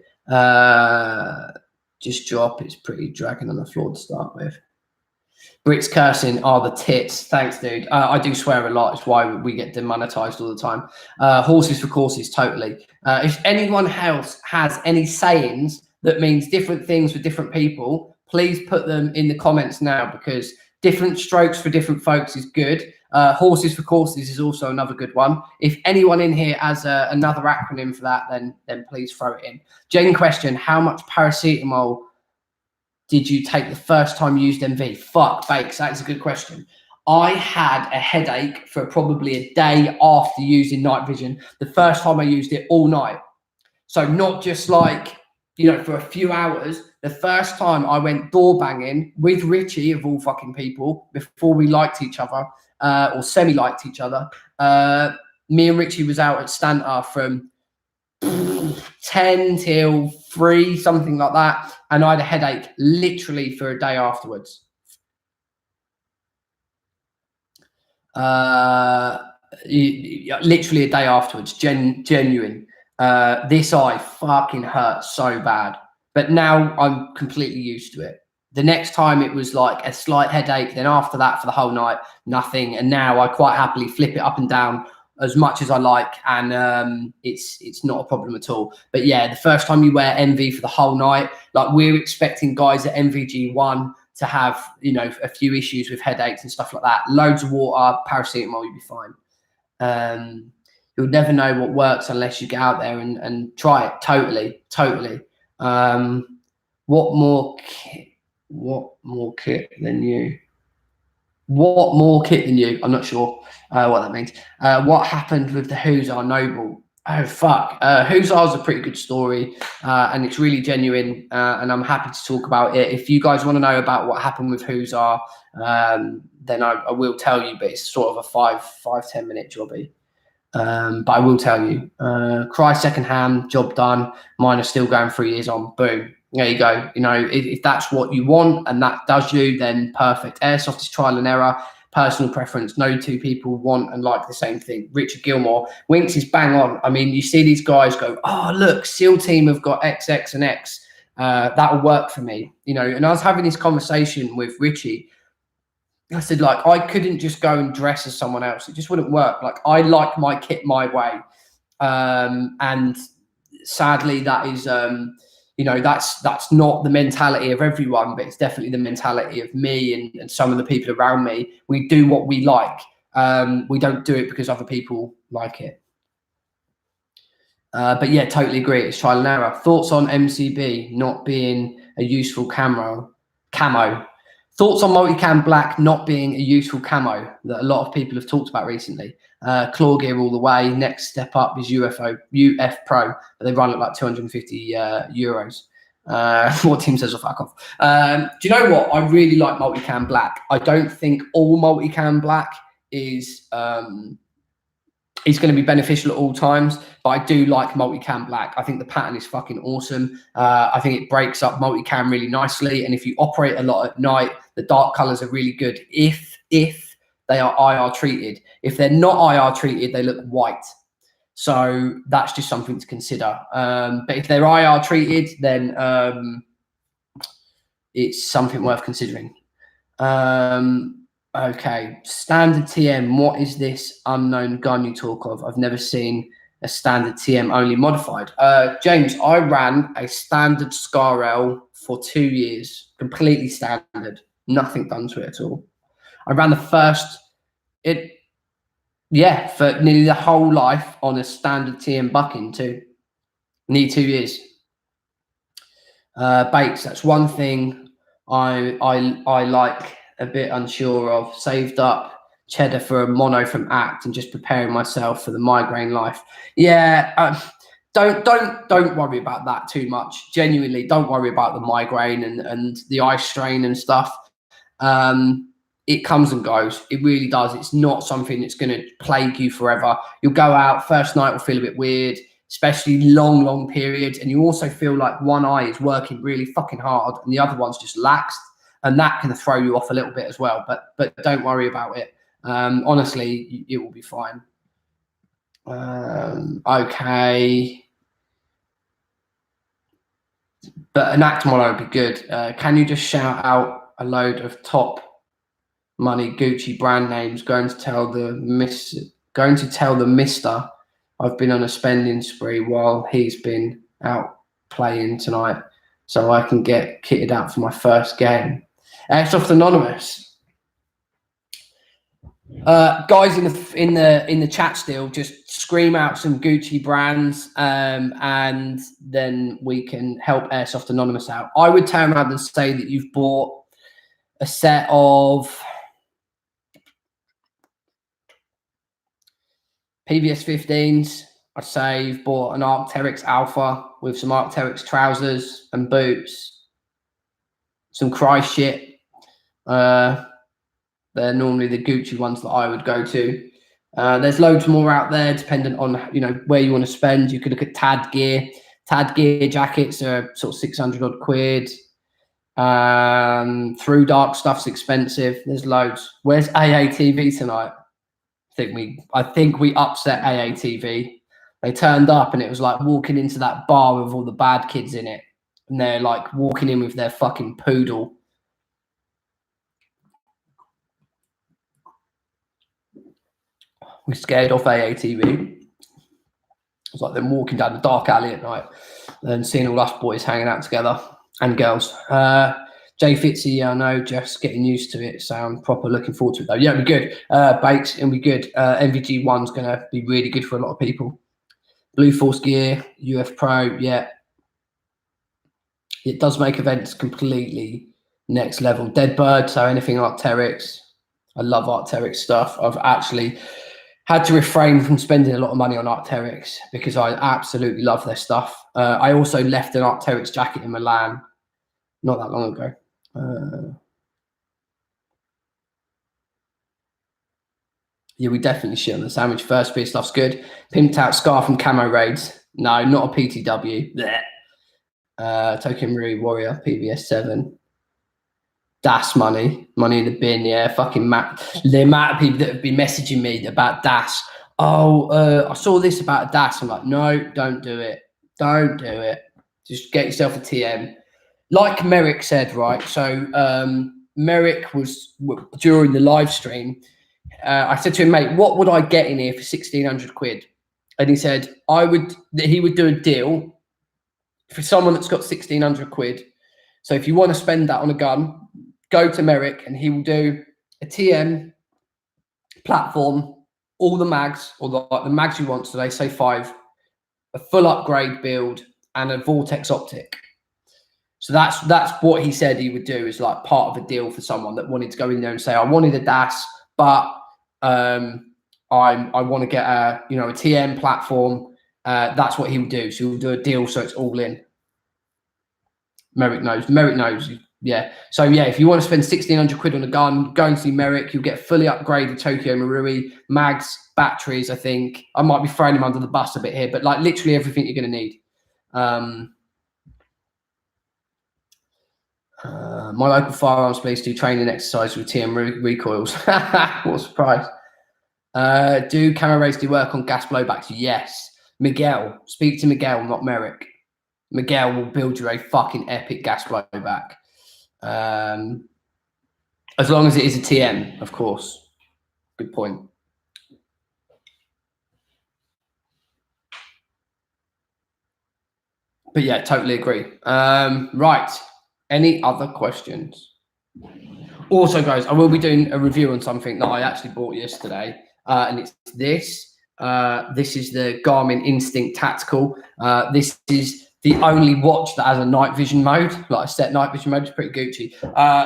Just drop. It's pretty dragging on the floor to start with. Brits cursing are the tits. Thanks, dude. I do swear a lot. It's why we get demonetized all the time. Horses for courses, totally. If anyone else has any sayings that means different things for different people, please put them in the comments now, because different strokes for different folks is good. Horses for courses is also another good one. If anyone in here has another acronym for that, then please throw it in. Jane question, how much paracetamol did you take the first time you used MV? Fuck, Bakes, that's a good question. I had a headache for probably a day after using night vision. The first time I used it all night. So not just like, for a few hours. The first time I went door banging with Richie, of all fucking people, before we liked each other, or semi-liked each other, me and Richie was out at Stantar from 10 till 3, something like that. And I had a headache literally for a day afterwards. Literally a day afterwards, genuine. This eye fucking hurt so bad, but now I'm completely used to it. The next time it was like a slight headache, then after that for the whole night, nothing. And now I quite happily flip it up and down as much as I like, and it's not a problem at all. But yeah, the first time you wear MV for the whole night, like we're expecting guys at MVG1 to have, you know, a few issues with headaches and stuff like that. Loads of water, paracetamol, you'll be fine. You'll never know what works unless you get out there and try it. Totally. What more kit than you? What more kit than you? I'm not sure what that means. What happened with the Hussar Noble? Oh, fuck. Hussar's a pretty good story, and it's really genuine, and I'm happy to talk about it. If you guys want to know about what happened with Hussar, then I will tell you, but it's sort of a 5-10 minute jobby. But I will tell you, cry secondhand, job done. Mine are still going 3 years on. Boom. There you go. You know, if that's what you want and that does you, then perfect. Airsoft is trial and error, personal preference. No two people want and like the same thing. Richard Gilmore, Winks is bang on. I mean, you see these guys go, oh, look, SEAL team have got X, X, and X. That'll work for me. You know, and I was having this conversation with Richie. I said, like, I couldn't just go and dress as someone else. It just wouldn't work. Like, I like my kit my way. And sadly, that is, you know, that's not the mentality of everyone, but it's definitely the mentality of me and some of the people around me. We do what we like. We don't do it because other people like it. But yeah, totally agree. It's trial and error. Thoughts on MCB not being a useful camo? Thoughts on multicam black not being a useful camo that a lot of people have talked about recently. Claw gear all the way. Next step up is UF Pro, but they run at like 250 euros. What team says, "Oh, fuck off." Do you know what? I really like multicam black. I don't think all multicam black is going to be beneficial at all times, but I do like multicam black. I think the pattern is fucking awesome. I think it breaks up multicam really nicely, and if you operate a lot at night, the dark colors are really good if they are IR treated. If they're not IR treated, they look white. So that's just something to consider. But if they're IR treated, then it's something worth considering. Okay, standard TM. What is this unknown gun you talk of? I've never seen a standard TM only modified. James, I ran a standard SCAR-L for 2 years, completely standard, nothing done to it at all. I ran the first, for nearly the whole life on a standard TM bucking too. Nearly 2 years. Baits, that's one thing I like. A bit unsure of. Saved up cheddar for a mono from ACT and just preparing myself for the migraine life. Yeah, don't worry about that too much. Genuinely, don't worry about the migraine and the eye strain and stuff. It comes and goes. It really does. It's not something that's going to plague you forever. You'll go out, first night will feel a bit weird, especially long periods, and you also feel like one eye is working really fucking hard and the other one's just laxed. And that can throw you off a little bit as well, but don't worry about it. Honestly, it will be fine. Okay. But an ACT mono would be good. Can you just shout out a load of top money Gucci brand names? Going to tell the mister I've been on a spending spree while he's been out playing tonight, so I can get kitted out for my first game. Airsoft Anonymous, guys in the chat still, just scream out some Gucci brands, and then we can help Airsoft Anonymous out. I would turn around and say that you've bought a set of PVS 15s. I'd say you've bought an Arc'teryx Alpha with some Arc'teryx trousers and boots, some Cry shit. They're normally the Gucci ones that I would go to. There's loads more out there, dependent on where you want to spend. You could look at Tad gear. Tad gear jackets are sort of 600 odd quid. Through dark stuff's expensive. There's loads. Where's AATV tonight? I think we upset AATV. They turned up and it was like walking into that bar with all the bad kids in it. And they're like walking in with their fucking poodle. We scared off AATV. It's like them walking down the dark alley at night and seeing all us boys hanging out together and girls. Jay Fitzy, yeah, I know, just getting used to it. Sound proper. Looking forward to it though. Yeah, it'll be good. Bakes, it'll be good. MVG 1's going to be really good for a lot of people. Blue Force gear, UF Pro, yeah. It does make events completely next level. Deadbird, so anything Arc'teryx. I love Arc'teryx stuff. I've actually had to refrain from spending a lot of money on Arc'teryx because I absolutely love their stuff. I also left an Arc'teryx jacket in Milan not that long ago. Yeah, we definitely shit on the sandwich. First piece stuff's good. Pimped out scarf from Camo Raids. No, not a PTW. Token Rui Warrior, PVS 7. DAS money in the bin, yeah. Fucking the amount of people that have been messaging me about DAS. I saw this about DAS. I'm like, no, don't do it. Don't do it. Just get yourself a TM. Like Merrick said, right? So Merrick was during the live stream. I said to him, mate, what would I get in here for 1,600 quid? And he said, he would do a deal for someone that's got 1,600 quid. So if you want to spend that on a gun, go to Merrick and he will do a TM platform, all the mags, or the mags you want. So they say 5, a full upgrade build, and a Vortex optic. So that's what he said he would do, is like part of a deal for someone that wanted to go in there and say, I wanted a DAS, but I want to get a TM platform. That's what he would do. So he'll do a deal so it's all in. Merrick knows. Yeah. So yeah, if you want to spend 1,600 quid on a gun, go and see Merrick. You'll get fully upgraded Tokyo Marui, mags, batteries. I think I might be throwing him under the bus a bit here, but like literally everything you're going to need. My local firearms place do training exercise with TM recoils. What a surprise. Do Camo Raids do work on gas blowbacks? Yes. Miguel, speak to Miguel, not Merrick. Miguel will build you a fucking epic gas blowback. As long as it is a TM, of course. Good point. But yeah, totally agree. Right. Any other questions? Also, guys, I will be doing a review on something that I actually bought yesterday, and it's this. This is the Garmin Instinct Tactical. This is the only watch that has a night vision mode, like a set night vision mode. It's pretty Gucci.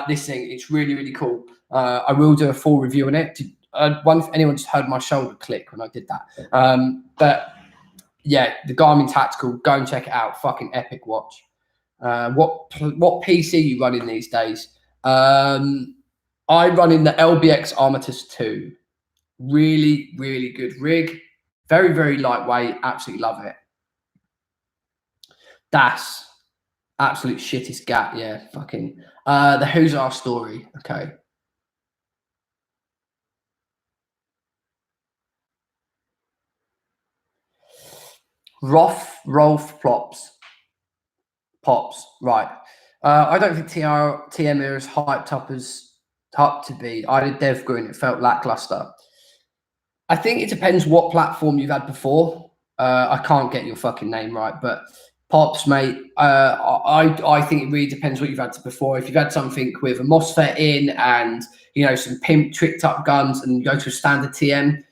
This thing, it's really, really cool. I will do a full review on it. If anyone just heard my shoulder click when I did that. But yeah, the Garmin Tactical, go and check it out. Fucking epic watch. What PC are you running these days? I run in the LBX Armatus 2. Really, really good rig. Very, very lightweight. Absolutely love it. DAS. Absolute shittest gap. Yeah, fucking. The Who's Our Story. Okay. Rolf Pops. Right. I don't think TM are as hyped up to be. I did DevGru and it felt lackluster. I think it depends what platform you've had before. I can't get your fucking name right, but Pops, mate, I think it really depends what you've had before. If you've had something with a MOSFET in and, some pimp tricked up guns and you go to a standard TM,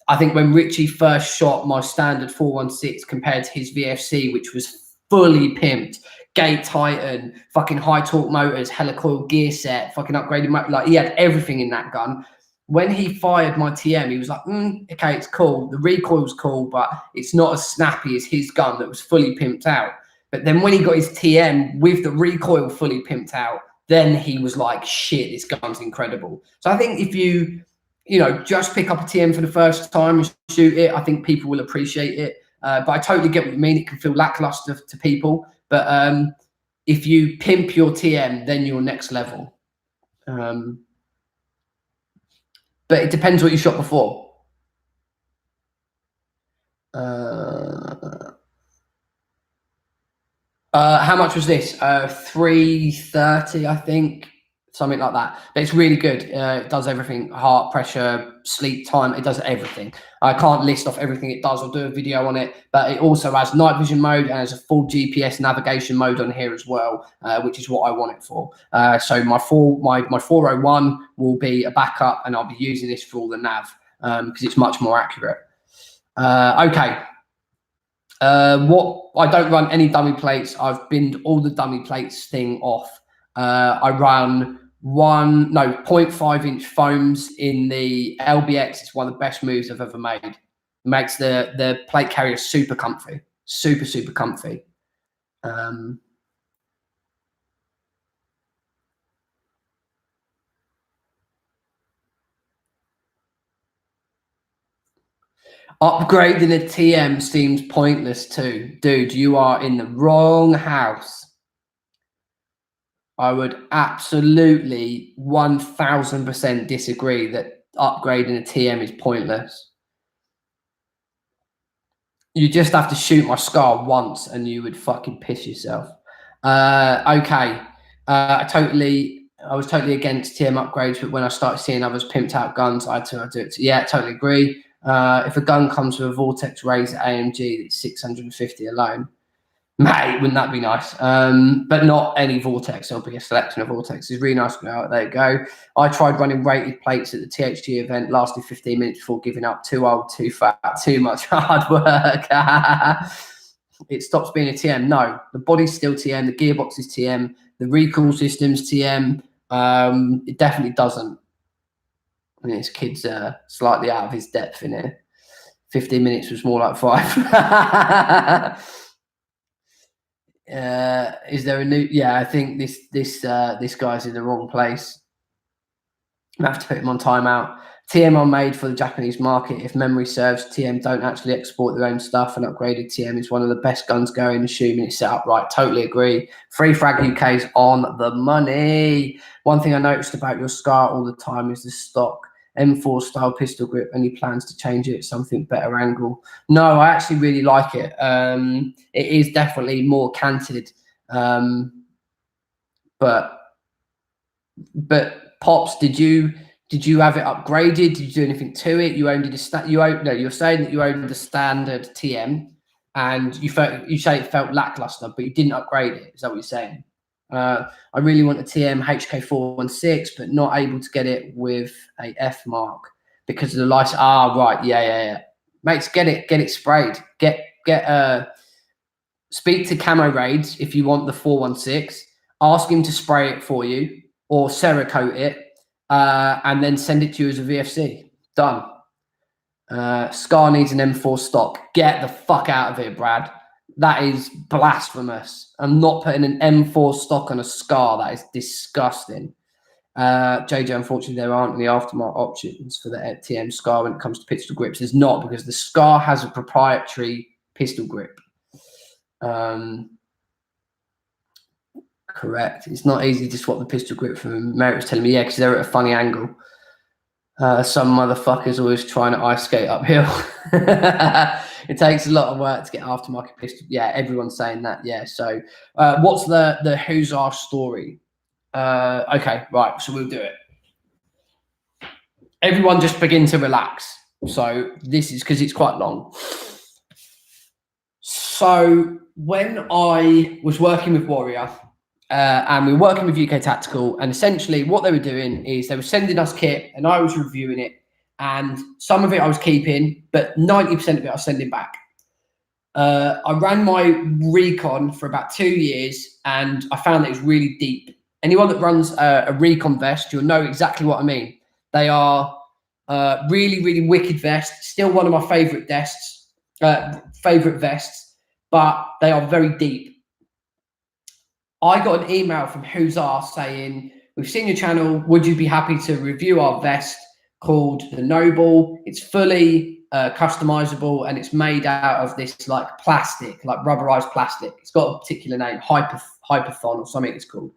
I think when Richie first shot my standard 416 compared to his VFC, which was fully pimped, Gate Titan, fucking high torque motors, helicoil gear set, fucking upgraded, like he had everything in that gun. When he fired my TM, he was like, okay, it's cool. The recoil's cool, but it's not as snappy as his gun that was fully pimped out. But then when he got his TM with the recoil fully pimped out, then he was like, shit, this gun's incredible. So I think if you just pick up a TM for the first time and shoot it, I think people will appreciate it. But I totally get what you mean. It can feel lackluster to people. But if you pimp your TM, then you're next level. But it depends what you shot before. How much was this? 330, I think, something like that. But it's really good. It does everything: heart pressure, sleep time. It does everything. I can't list off everything it does. I'll do a video on it. But it also has night vision mode and has a full GPS navigation mode on here as well, which is what I want it for. So my 401 will be a backup, and I'll be using this for all the nav because it's much more accurate. Okay. What I don't run any dummy plates. I've binned all the dummy plates thing off. I run 0.5 inch foams in the LBX. It's one of the best moves I've ever made. It makes the plate carrier super comfy, super comfy. Upgrading a TM seems pointless too. Dude, you are in the wrong house. I would absolutely 1000% disagree that upgrading a TM is pointless. You just have to shoot my scar once and you would fucking piss yourself. Okay. I was totally against TM upgrades, but when I started seeing others pimped out guns, I had to do it. Yeah, totally agree. If a gun comes with a Vortex Razor AMG, it's 650 alone. Mate, wouldn't that be nice? But not any Vortex. There'll be a selection of Vortex. It's really nice. There you go. I tried running rated plates at the THG event, lasted 15 minutes before giving up. Too old, too fat, too much hard work. It stops being a TM. No, the body's still TM. The gearbox is TM. The recoil system's TM. It definitely doesn't. I mean, this kid's slightly out of his depth in it. 15 minutes was more like 5. Is there a new? Yeah, I think this guy's in the wrong place. I have to put him on timeout. TM are made for the Japanese market. If memory serves, TM don't actually export their own stuff, and upgraded TM is one of the best guns going, assuming it's set up right. Totally agree. Free Frag UK's on the money. One thing I noticed about your SCAR all the time is the stock M4 style pistol grip. Any plans to change it? Something better angle? No, I actually really like it. It is definitely more canted, but Pops, did you have it upgraded? Did you do anything to it? You only did you're saying that you owned the standard TM, and you say it felt lackluster, but you didn't upgrade it. Is that what you're saying? I really want a TM HK416, but not able to get it with a F mark because of the license. Right, yeah. Mates, get it sprayed. Speak to Camo Raids if you want the 416. Ask him to spray it for you or Cerakote it, and then send it to you as a VFC. Done. Scar needs an M4 stock. Get the fuck out of here, Brad. That is blasphemous. I'm not putting an M4 stock on a Scar. That is disgusting. JJ, unfortunately, there aren't any aftermarket options for the TM Scar when it comes to pistol grips. There's not, because the Scar has a proprietary pistol grip. Correct. It's not easy to swap the pistol grip from Merritt was telling me, yeah, because they're at a funny angle. Some motherfuckers always trying to ice skate uphill. It takes a lot of work to get aftermarket pistol. Yeah, everyone's saying that. Yeah. So what's the Who's Our story? Okay, right. So we'll do it. Everyone just begin to relax. So this is because it's quite long. So when I was working with Warrior, and we were working with UK Tactical, and essentially what they were doing is they were sending us kit and I was reviewing it, and some of it I was keeping, but 90% of it I was sending back. I ran my recon for about 2 years and I found that it was really deep. Anyone that runs a recon vest, you'll know exactly what I mean. They are really, really wicked vests, still one of my favorite vests, but they are very deep. I got an email from Who's Our saying, we've seen your channel. Would you be happy to review our vest called the Noble? It's fully customizable and it's made out of this like plastic, like rubberized plastic. It's got a particular name, Hyperthon or something it's called.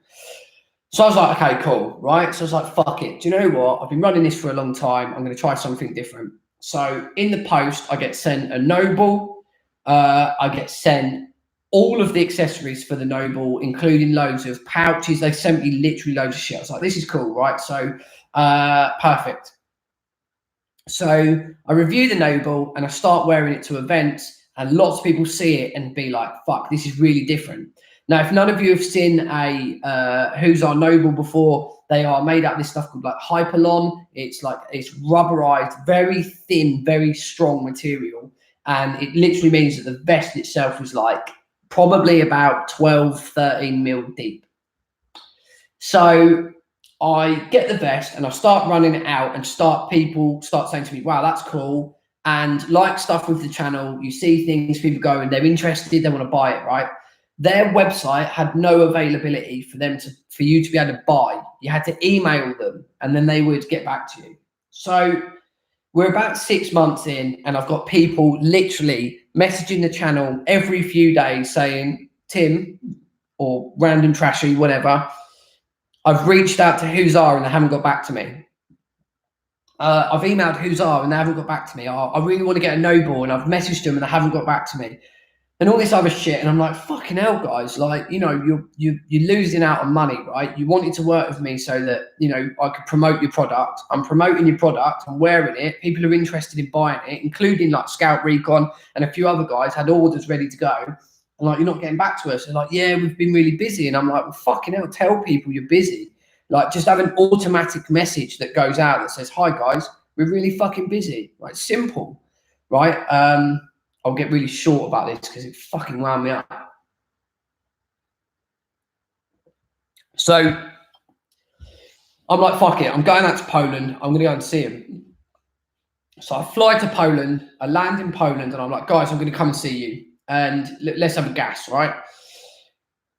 So I was like, okay, cool, right? So I was like, fuck it. Do you know what? I've been running this for a long time. I'm going to try something different. So in the post, I get sent a Noble. I get sent all of the accessories for the Noble, including loads of pouches. They sent me literally loads of shit. I was like, this is cool, right? So perfect. So I review the Noble and I start wearing it to events, and lots of people see it and be like, fuck, this is really different. Now, if none of you have seen a Who's Our Noble before, they are made out of this stuff called like Hyperlon. It's rubberized, very thin, very strong material. And it literally means that the vest itself is like probably about 12, 13 mil deep. So I get the vest and I start running it out, and people start saying to me, wow, that's cool. And like stuff with the channel, you see things, people go and they're interested, they want to buy it, right? Their website had no availability for you to be able to buy. You had to email them and then they would get back to you. So we're about 6 months in, and I've got people literally messaging the channel every few days saying, Tim, or random trashy, whatever, I've reached out to Who's Are and they haven't got back to me. I've emailed Who's Are and they haven't got back to me. I really want to get a Noble, and I've messaged them and they haven't got back to me. And all this other shit. And I'm like, fucking hell, guys. Like, you know, you're losing out on money, right? You wanted to work with me so that, you know, I could promote your product. I'm promoting your product. I'm wearing it. People are interested in buying it, including like Scout Recon and a few other guys had orders ready to go. And like, you're not getting back to us. They're like, yeah, we've been really busy. And I'm like, well, fucking hell, tell people you're busy. Like, just have an automatic message that goes out that says, hi, guys, we're really fucking busy. Like, simple, right? I'll get really short about this because it fucking wound me up. So I'm like, fuck it. I'm going out to Poland. I'm going to go and see him. So I fly to Poland. I land in Poland and I'm like, guys, I'm going to come and see you. And let's have a gas, right?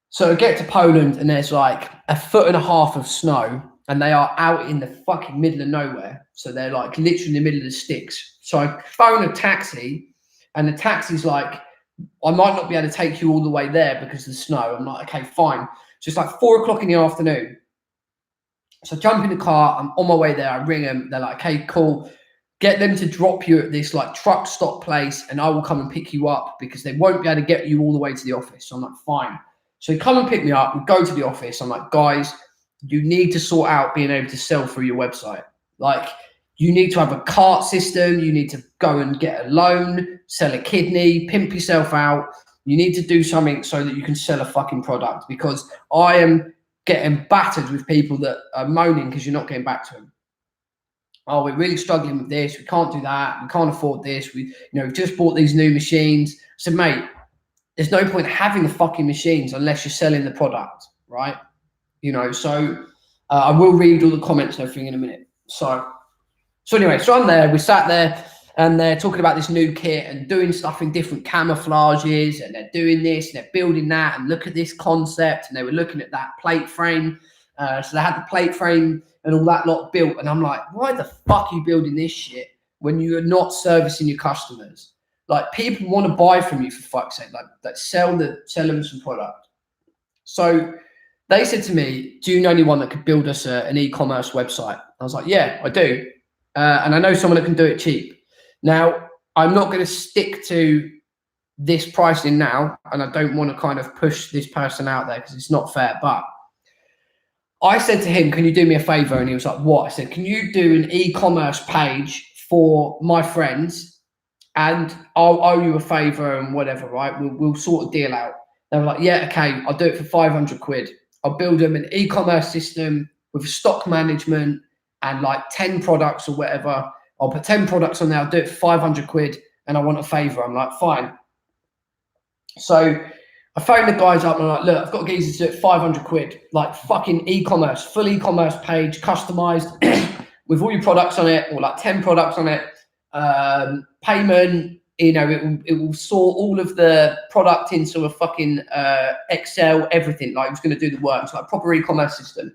So I get to Poland and there's like 1.5 feet of snow, and they are out in the fucking middle of nowhere. So they're like literally in the middle of the sticks. So I phone a taxi, and the taxi's like, I might not be able to take you all the way there because of the snow. I'm like, okay, fine. So it's like 4 o'clock in the afternoon. So I jump in the car, I'm on my way there, I ring them, they're like, okay, cool. Get them to drop you at this like truck stop place and I will come and pick you up because they won't be able to get you all the way to the office. So I'm like, fine. So they come and pick me up, we go to the office. I'm like, guys, you need to sort out being able to sell through your website. Like, you need to have a cart system. You need to go and get a loan, sell a kidney, pimp yourself out. You need to do something so that you can sell a fucking product, because I am getting battered with people that are moaning because you're not getting back to them. Oh, we're really struggling with this. We can't do that. We can't afford this. We've just bought these new machines. So, mate, there's no point having the fucking machines unless you're selling the product, right? So I will read all the comments and everything in a minute. So anyway, so I'm there. We sat there and they're talking about this new kit and doing stuff in different camouflages, and they're doing this and they're building that, and look at this concept. And they were looking at that plate frame. So they had the plate frame and all that lot built. And I'm like, why the fuck are you building this shit when you're not servicing your customers? Like, people want to buy from you, for fuck's sake. Like sell them some product. So they said to me, do you know anyone that could build us an e-commerce website? I was like, yeah, I do. And I know someone that can do it cheap. Now, I'm not going to stick to this pricing now, and I don't want to kind of push this person out there because it's not fair. But I said to him, can you do me a favor? And he was like, what? I said, can you do an e-commerce page for my friends, and I'll owe you a favor and whatever, right? We'll sort a deal out. They were like, yeah, okay, I'll do it for 500 quid. I'll build them an e-commerce system with stock management and like 10 products or whatever. I'll put 10 products on there. I'll do it for 500 quid and I want a favor. I'm like, fine. So I phoned the guys up and I'm like, look, I've got geezers to do it 500 quid, like fucking e-commerce, full e-commerce page, customized with all your products on it, or like 10 products on it, payment. It will sort all of the product into a fucking Excel, everything. Like, it was going to do the work. It's like a proper e-commerce system.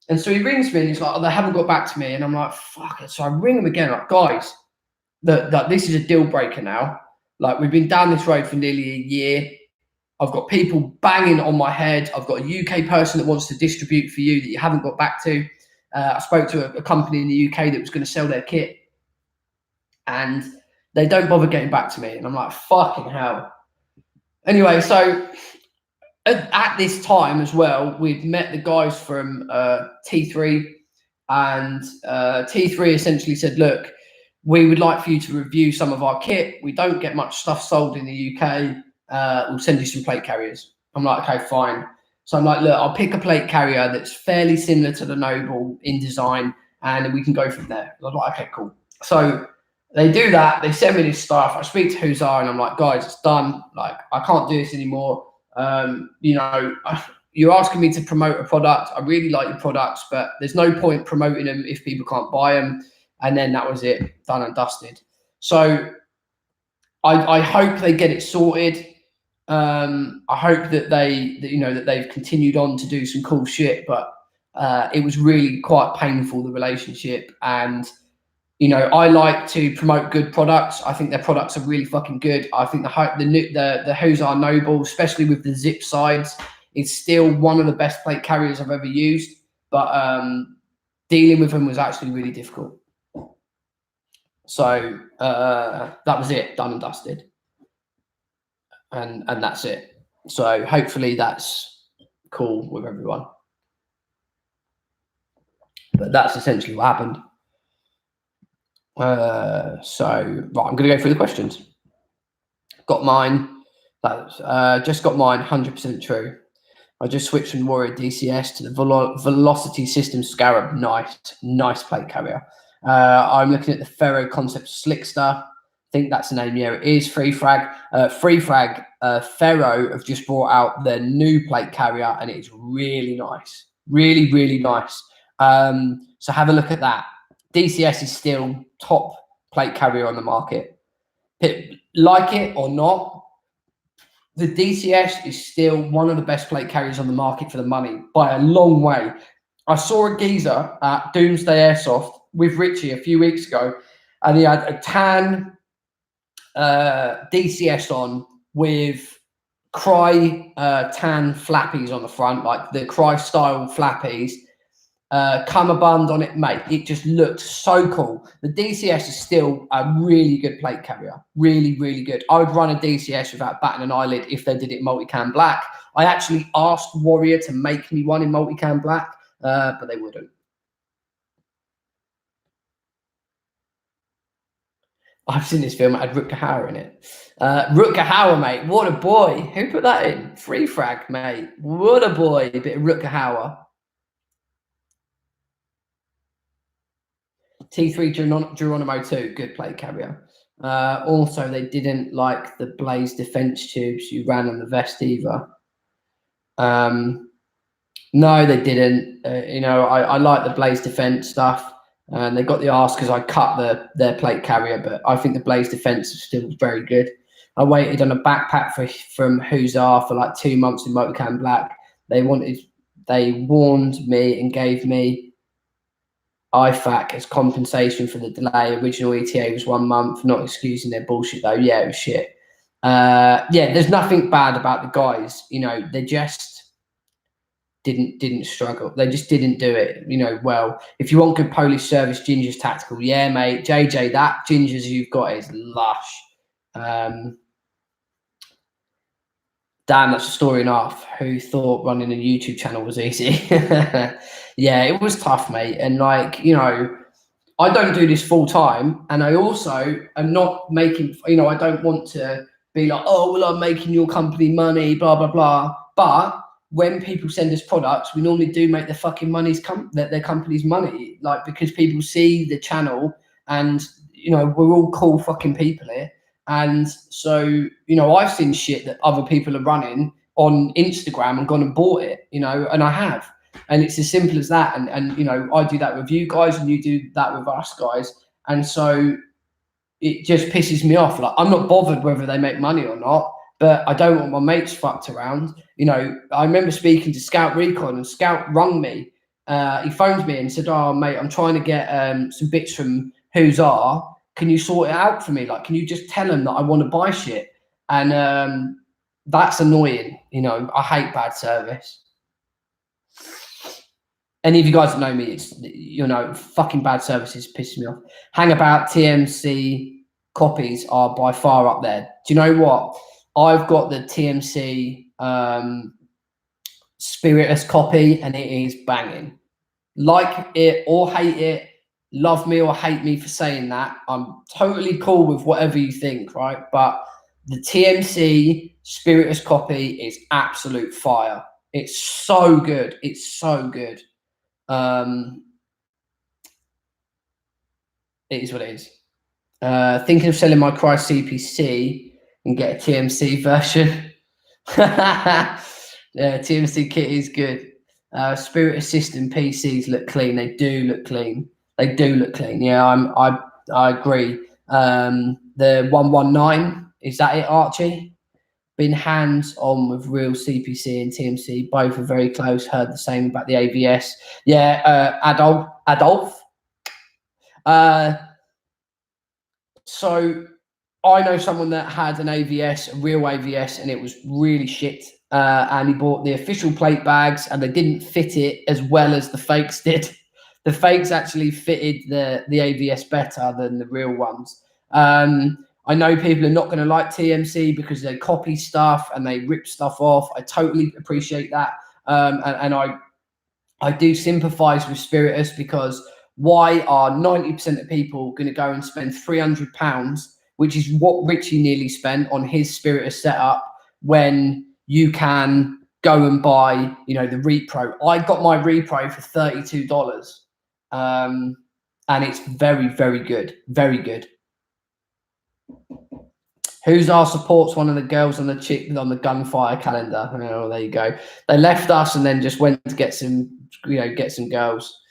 And so he rings me and he's like, oh, they haven't got back to me. And I'm like, fuck it. So I ring him again, like, guys, that this is a deal breaker now. Like, we've been down this road for nearly a year. I've got people banging on my head. I've got a UK person that wants to distribute for you that you haven't got back to. I spoke to a company in the UK that was going to sell their kit, and they don't bother getting back to me. And I'm like, fucking hell. Anyway, so at this time as well, we'd met the guys from T3, and T3 essentially said, look, we would like for you to review some of our kit. We don't get much stuff sold in the UK. We'll send you some plate carriers. I'm like, okay, fine. So I'm like, look, I'll pick a plate carrier that's fairly similar to the Noble in design, and we can go from there. I'm like, okay, cool. So they do that. They send me this stuff. I speak to Hussar, and I'm like, guys, it's done. Like, I can't do this anymore. You know, you're asking me to promote a product. I really like your products, but there's no point promoting them if people can't buy them. And then that was it, done and dusted. So I hope they get it sorted. I hope that that they've continued on to do some cool shit, but it was really quite painful, the relationship. And you know, I like to promote good products. I think their products are really fucking good. I think the Hussar Noble, especially with the zip sides, is still one of the best plate carriers I've ever used. But dealing with them was actually really difficult. So that was it, done and dusted, and that's it. So hopefully that's cool with everyone. But that's essentially what happened. So right, I'm going to go through the questions. Got mine. Just got mine. 100% true. I just switched from Warrior DCS to the Velocity System Scarab. Nice plate carrier. I'm looking at the Ferro Concept Slickster. I think that's the name. Yeah, it is. Free Frag. Ferro have just brought out their new plate carrier, and it's really nice. Really, really nice. So have a look at that. DCS is still top plate carrier on the market. Like it or not, the DCS is still one of the best plate carriers on the market for the money by a long way. I saw a geezer at Doomsday Airsoft with Richie a few weeks ago, and he had a tan DCS on with Cry tan flappies on the front, like the Cry style flappies. Cummerbund on it, mate. It just looked so cool. The DCS is still a really good plate carrier. Really, really good. I would run a DCS without batting an eyelid if they did it multicam black. I actually asked Warrior to make me one in multicam black, but they wouldn't. I've seen this film. It had Rutger Hauer in it. Rutger Hauer, mate. What a boy. Who put that in? Free Frag, mate. What a boy. A bit of Rutger Hauer. T3 Geronimo 2, good plate carrier. Also, they didn't like the Blaze defense tubes you ran on the vest either. No, they didn't. You know, I like the Blaze defense stuff, and they got the arse because I cut their plate carrier, but I think the Blaze defense is still very good. I waited on a backpack from Hussar for like 2 months in multicam black. They warned me and gave me IFAC as compensation for the delay. Original ETA was 1 month. Not excusing their bullshit though. Yeah, it was shit. Yeah, there's nothing bad about the guys. You know, they just didn't struggle. They just didn't do it. You know, well, if you want good Polish service, Ginger's tactical. Yeah, mate. JJ, that Ginger's you've got is lush. Damn, that's a story and a half. Who thought running a YouTube channel was easy? Yeah, it was tough, mate. And like, you know, I don't do this full time, and I also am not making, you know, I don't want to be like, oh, well, I'm making your company money, blah, blah, blah. But when people send us products, we normally do make their fucking their company's money, like, because people see the channel and, you know, we're all cool fucking people here. And so, you know, I've seen shit that other people are running on Instagram and gone and bought it, you know, and I have. And it's as simple as that. And you know, I do that with you guys and you do that with us guys. And so it just pisses me off. Like, I'm not bothered whether they make money or not, but I don't want my mates fucked around. You know, I remember speaking to Scout Recon, and Scout rung me. He phoned me and said, oh, mate, I'm trying to get some bits from Hussar. Can you sort it out for me? Like, can you just tell them that I want to buy shit? And that's annoying. You know, I hate bad service. Any of you guys that know me, it's, you know, fucking bad services piss me off. Hangabout TMC copies are by far up there. Do you know what? I've got the TMC Spiritus copy, and it is banging. Like it or hate it, love me or hate me for saying that. I'm totally cool with whatever you think, right? But the TMC Spiritus copy is absolute fire. It's so good. It's so good. It is what it is. Thinking of selling my Cry CPC and get a TMC version. Yeah, TMC kit is good. Spirit Assistant PCs look clean. They do look clean. They do look clean. Yeah, I agree. The 119, is that it, Archie? Been hands on with real CPC and TMC. Both are very close. Heard the same about the AVS. Yeah, Adolf. So I know someone that had an AVS, a real AVS, and it was really shit. And he bought the official plate bags, and they didn't fit it as well as the fakes did. The fakes actually fitted the AVS better than the real ones. I know people are not going to like TMC because they copy stuff and they rip stuff off. I totally appreciate that. And I do sympathise with Spiritus, because why are 90% of people going to go and spend £300, which is what Richie nearly spent on his Spiritus setup, when you can go and buy, you know, the Repro? I got my Repro for $32, and it's very, very good, very good. Who's our supports one of the girls on the gunfire calendar? Oh, there you go. They left us and then just went to get some, get some girls.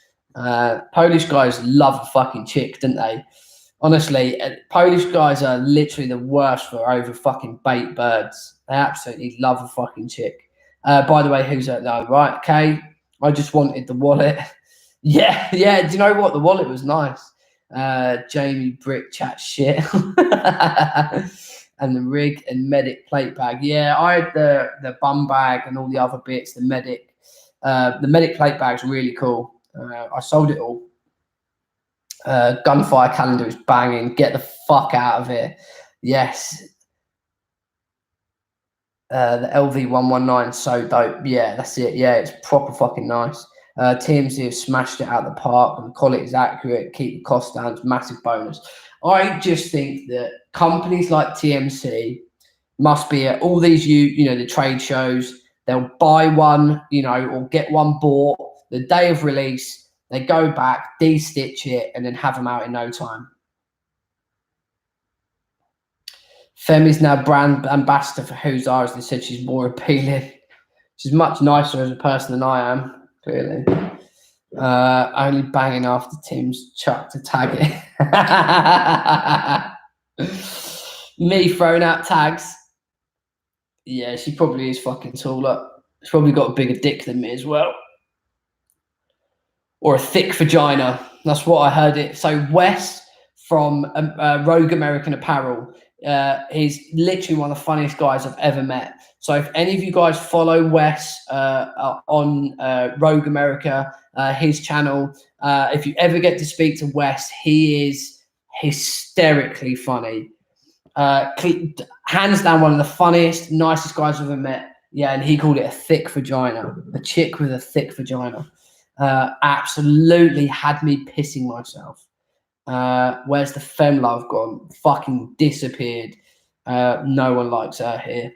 Polish guys love a fucking chick, don't they? Honestly, Polish guys are literally the worst for over fucking bait birds. They absolutely love a fucking chick. By the way, who's that? No, right? Okay, I just wanted the wallet. Yeah. Do you know what? The wallet was nice. Jamie Brick chat shit. And the rig and medic plate bag. Yeah, I had the bum bag and all the other bits. The medic plate bag's really cool. I sold it all. Gunfire calendar is banging. Get the fuck out of here. Yes. The LV119 so dope. Yeah, that's it. Yeah, it's proper fucking nice. TMZ have smashed it out of the park, and the quality is accurate. Keep the cost down. It's a massive bonus. I just think that companies like TMC must be at all these the trade shows. They'll buy one, or get one bought the day of release. They go back, de-stitch it, and then have them out in no time. Femi's now brand ambassador for Who's Ours. They said she's more appealing. She's much nicer as a person than I am, clearly. Only banging after Tim's chuck to tag it. Me throwing out tags. Yeah, she probably is fucking taller. She's probably got a bigger dick than me as well. Or a thick vagina. That's what I heard it. So Wes from Rogue American Apparel, he's literally one of the funniest guys I've ever met. So if any of you guys follow Wes on Rogue America, his channel, if you ever get to speak to Wes, he is hysterically funny. Hands down one of the funniest, nicest guys I've ever met. Yeah, and he called it a thick vagina. A chick with a thick vagina. Absolutely had me pissing myself. Where's the femme love gone? Fucking disappeared. No one likes her here.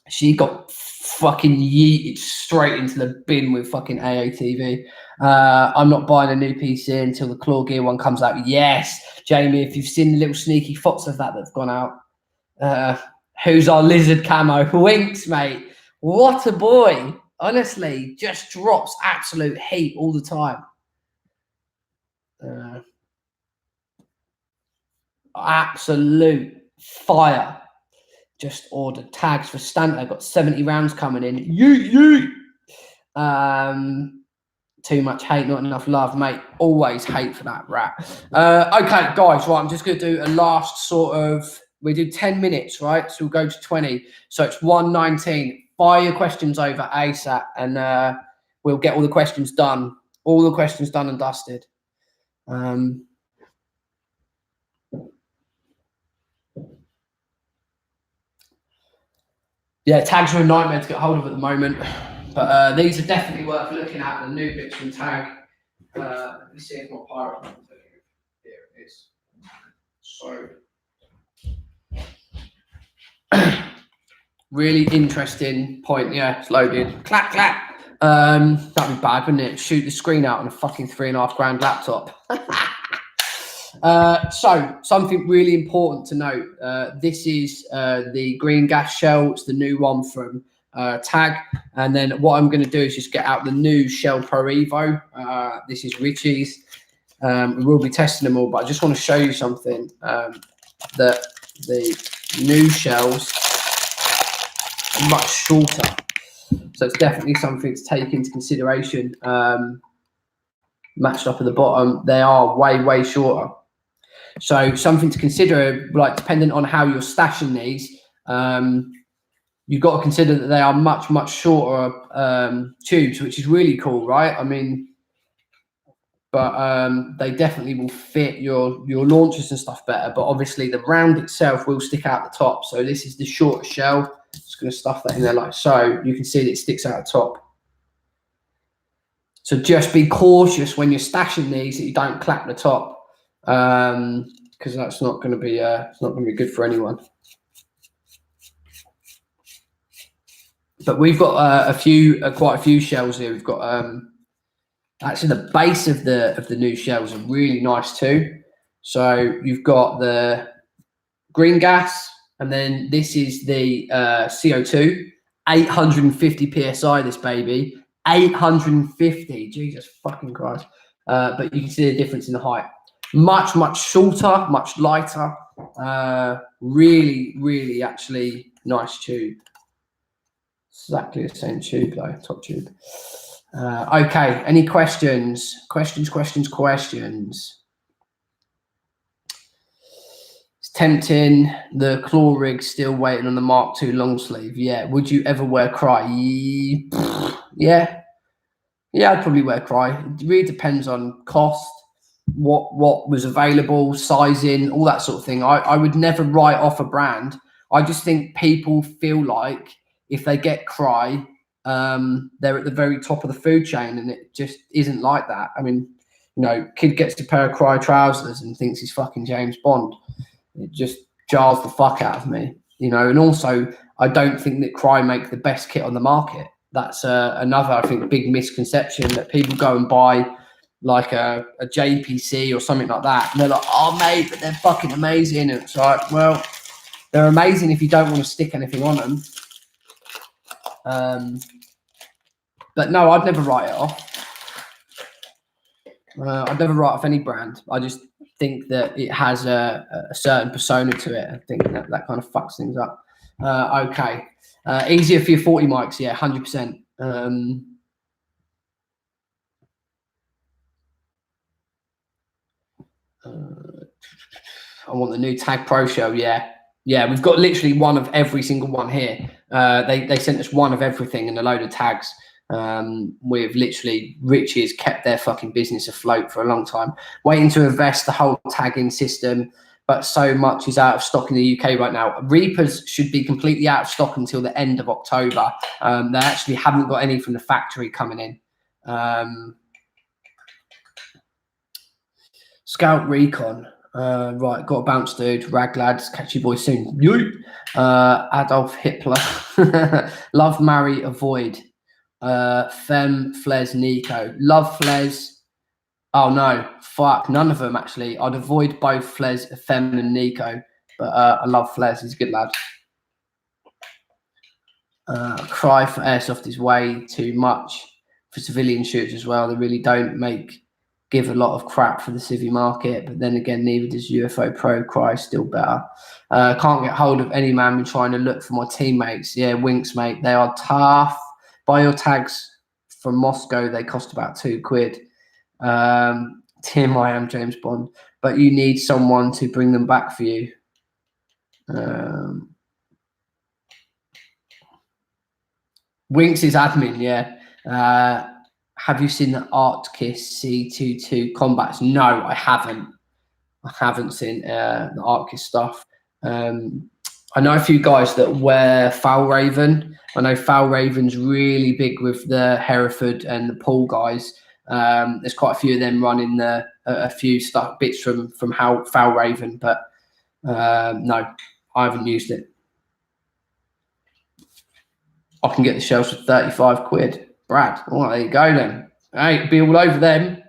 She got fucking yeeted straight into the bin with fucking AATV. I'm not buying a new PC until the Claw Gear one comes out. Yes, Jamie, if you've seen the little sneaky fots of that's gone out. Who's our lizard camo? Winks, mate. What a boy. Honestly, just drops absolute heat all the time. Absolute fire. Just ordered tags for Stanta. Got 70 rounds coming in. You. Too much hate, not enough love, mate. Always hate for that rap. Okay, guys, right, I'm just going to do a last sort of, we do 10 minutes, right? So we'll go to 20. So it's 1:19. Fire your questions over ASAP, and we'll get all the questions done. All the questions done and dusted. Yeah, tags are a nightmare to get hold of at the moment, but these are definitely worth looking at. The new bits from Tag. Let me see if my pirate. Here it is. So, really interesting point. Yeah, it's loaded. Clap, clap. That'd be bad, wouldn't it? Shoot the screen out on a fucking $3.5 grand laptop. So something really important to note. This is the green gas shell. It's the new one from Tag. And then what I'm going to do is just get out the new Shell Pro Evo. This is Richie's. We will be testing them all, but I just want to show you something, that the new shells are much shorter. So it's definitely something to take into consideration. Matched up at the bottom, they are way, way shorter. So something to consider, like depending on how you're stashing these, you've got to consider that they are much, much shorter tubes, which is really cool, right? I mean, but they definitely will fit your launchers and stuff better. But obviously the round itself will stick out the top. So this is the shorter shell. Just going to stuff that in there like so. You can see that it sticks out the top. So just be cautious when you're stashing these that you don't clap the top, because that's not going to be it's not going to be good for anyone. But we've got quite a few shells here. We've got actually the base of the new shells are really nice too. So you've got the green gas, and then this is the CO2, 850 psi. This baby. 850, Jesus fucking Christ. But you can see the difference in the height. Much, much shorter, much lighter. Really, really actually nice tube. Exactly the same tube though, top tube. Okay, any questions? Questions. It's tempting. The claw rig still waiting on the Mark II long sleeve. Yeah, would you ever wear Cry? Yeah, I'd probably wear Cry. It really depends on cost, what was available, sizing, all that sort of thing. I would never write off a brand. I just think people feel like if they get Cry, they're at the very top of the food chain, and it just isn't like that. I mean, you know, kid gets a pair of Cry trousers and thinks he's fucking James Bond. It just jars the fuck out of me, you know. And also, I don't think that Cry make the best kit on the market. That's another, I think, big misconception, that people go and buy like a JPC or something like that, and they're like, oh mate, but they're fucking amazing. And it's like, well, they're amazing if you don't want to stick anything on them. But no, I'd never write it off. I'd never write off any brand. I just think that it has a certain persona to it. I think that kind of fucks things up. Okay. Easier for your 40 mics, yeah, 100%. I want the new Tag Pro Shell, yeah. Yeah, we've got literally one of every single one here. They sent us one of everything and a load of tags. We've literally, Richie has kept their fucking business afloat for a long time, waiting to invest the whole tagging system, but so much is out of stock in the UK right now. Reapers should be completely out of stock until the end of October. They actually haven't got any from the factory coming in. Scout Recon. Right, got a bounce, dude. Rag lads, catch you boys soon. Adolf Hitler. Love, marry, avoid. Fem, Fles, Nico. Love Fles. Oh no, fuck, none of them actually. I'd avoid both Fles, Fem, and Nico, but I love Fles. He's a good lad. Cry for Airsoft is way too much for civilian shooters as well. They really don't give a lot of crap for the civvy market, but then again, neither does UFO Pro. Cry still better. Can't get hold of any man. Been trying to look for my teammates. Yeah, Winks, mate. They are tough. Buy your tags from Moscow. They cost about £2. Tim, I am James Bond, but you need someone to bring them back for you. Winks is admin, yeah. Have you seen the Arctis C22 combats? No, I haven't. I haven't seen the Arctis stuff. I I know a few guys that wear Foul Raven. I know Foul Raven's really big with the Hereford and the Pool guys. There's quite a few of them running a few stuff bits from Foul Raven, but no, I haven't used it. I can get the shells for 35 quid. Brad, well, there you go then. Hey, be all over them.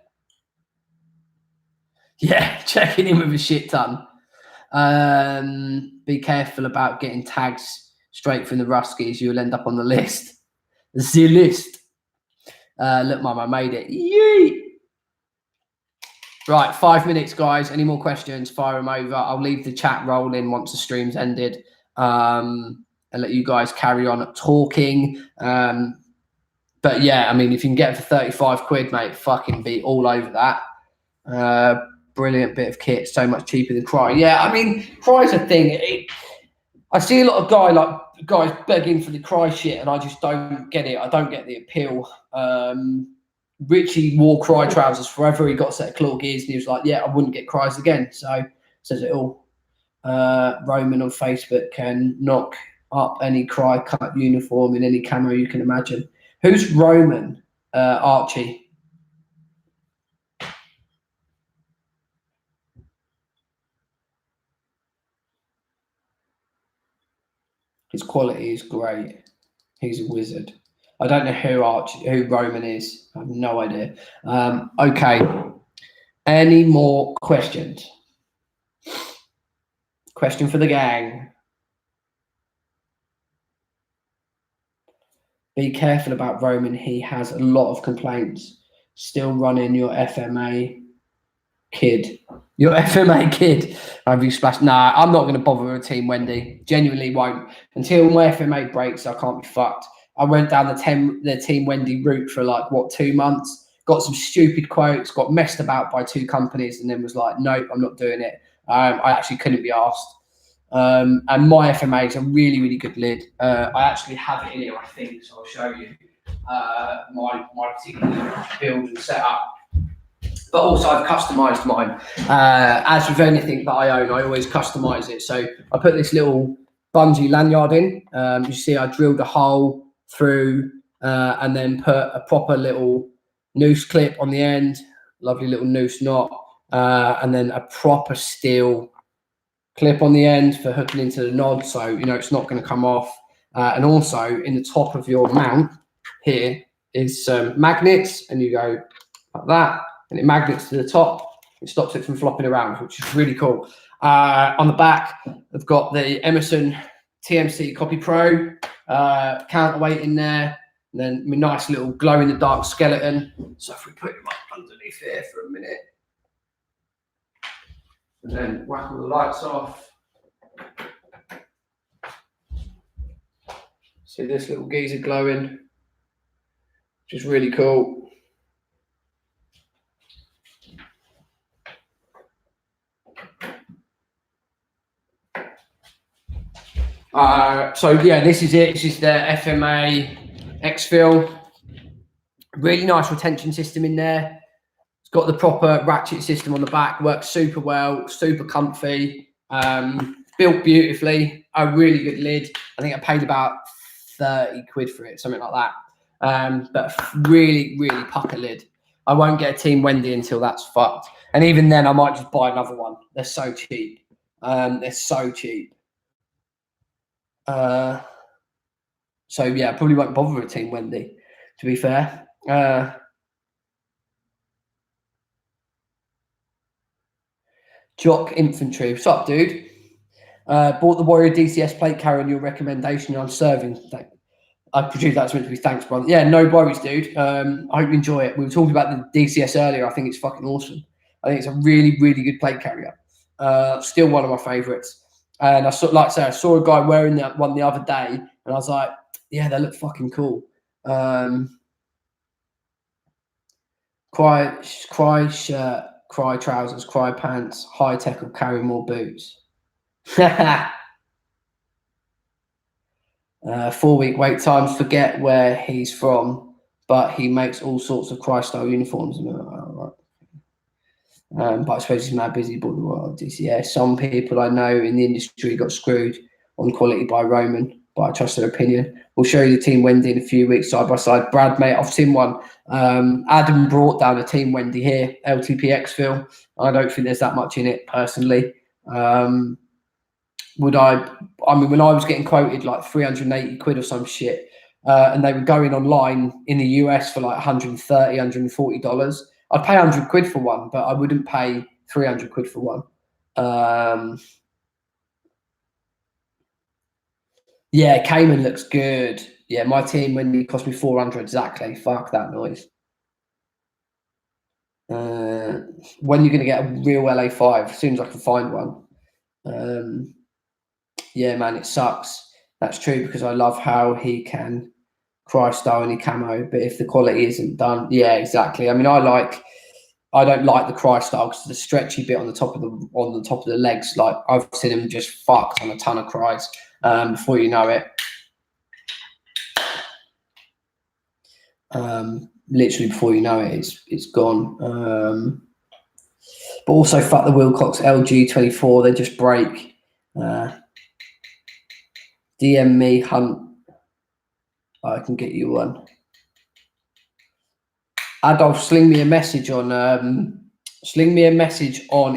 Yeah, checking in with a shit ton. Be careful about getting tags straight from the Ruskies. You'll end up on the list. The list. Look, Mum, I made it. Yee! Right, 5 minutes, guys. Any more questions? Fire them over. I'll leave the chat rolling once the stream's ended. And let you guys carry on talking. But yeah, I mean, if you can get it for 35 quid, mate, fucking be all over that. Brilliant bit of kit, so much cheaper than Cry. Yeah, I mean, Cry's a thing. I see a lot of guys begging for the Cry shit, and I just don't get it. I don't get the appeal. Richie wore Cry trousers forever. He got a set of claw gears, and he was like, "Yeah, I wouldn't get Cries again." So says it all. Roman on Facebook can knock up any Cry cut uniform in any camo you can imagine. Who's Roman? Archie. His quality is great. He's a wizard. I don't know who Roman is. I have no idea. Okay. Any more questions? Question for the gang. Be careful about Roman. He has a lot of complaints. Still running your FMA kid. Your FMA kid. Have you splashed? Nah, I'm not going to bother with Team Wendy. Genuinely won't. Until my FMA breaks, I can't be fucked. I went down the Team Wendy route for like, 2 months. Got some stupid quotes, got messed about by 2 companies, and then was like, nope, I'm not doing it. I actually couldn't be asked. And my FMA is a really, really good lid. I actually have it in here, I think, so I'll show you my particular build and setup. But also I've customized mine. As with anything that I own, I always customize it. So I put this little bungee lanyard in. You see I drilled a hole through and then put a proper little noose clip on the end, lovely little noose knot, and then a proper steel clip on the end for hooking into the nod, so you know it's not going to come off. And also in the top of your mount here is some magnets, and you go like that, and it magnets to the top. It stops it from flopping around, which is really cool. On the back, I've got the Emerson TMC Copy Pro counterweight in there, and then my nice little glow in the dark skeleton. So if we put him up underneath here for a minute, and then whack all the lights off. See this little geezer glowing, which is really cool. So yeah, this is it. This is the FMA X-Fill. Really nice retention system in there. It's got the proper ratchet system on the back. Works super well, super comfy. Built beautifully. A really good lid. I think I paid about 30 quid for it, something like that. But really, really pucker lid. I won't get a Team Wendy until that's fucked. And even then, I might just buy another one. They're so cheap. They're so cheap. So yeah, I probably won't bother with Team Wendy, to be fair. Jock Infantry. What's up, dude? Bought the Warrior DCS plate carrier on your recommendation. I'm serving. I presume that's meant to be thanks, brother. Yeah, no worries, dude. I hope you enjoy it. We were talking about the DCS earlier. I think it's fucking awesome. I think it's a really, really good plate carrier. Still one of my favourites. And I saw, like I say, I saw a guy wearing that one the other day, and I was like, yeah, they look fucking cool. Cry shirt, Cry trousers, Cry pants, high tech will carry more boots. 4-week wait times. Forget where he's from, but he makes all sorts of Cry style uniforms. But I suppose he's mad busy. But DCS. Some people I know in the industry got screwed on quality by Roman, but I trust their opinion. We'll show you the Team Wendy in a few weeks, side by side. Brad, mate, I've seen one. Adam brought down a Team Wendy here, LTPX film. I don't think there's that much in it, personally. When I was getting quoted like 380 quid or some shit, and they were going online in the US for like $130, $140, I'd pay 100 quid for one, but I wouldn't pay 300 quid for one. Yeah, Cayman looks good. Yeah, my Team Wendy cost me 400 exactly. Fuck that noise. When you're going to get a real LA5? As soon as I can find one. Yeah, man, it sucks. That's true, because I love how he can cry style any camo, but if the quality isn't done, yeah, exactly. I mean, I don't like the cry style because the stretchy bit on the top of the legs. Like, I've seen him just fucked on a ton of cries before you know it. Literally before you know it, it's gone. But also, fuck the Wilcox LG24. They just break. DM me, Hunt. I can get you one. Adolf, sling me a message on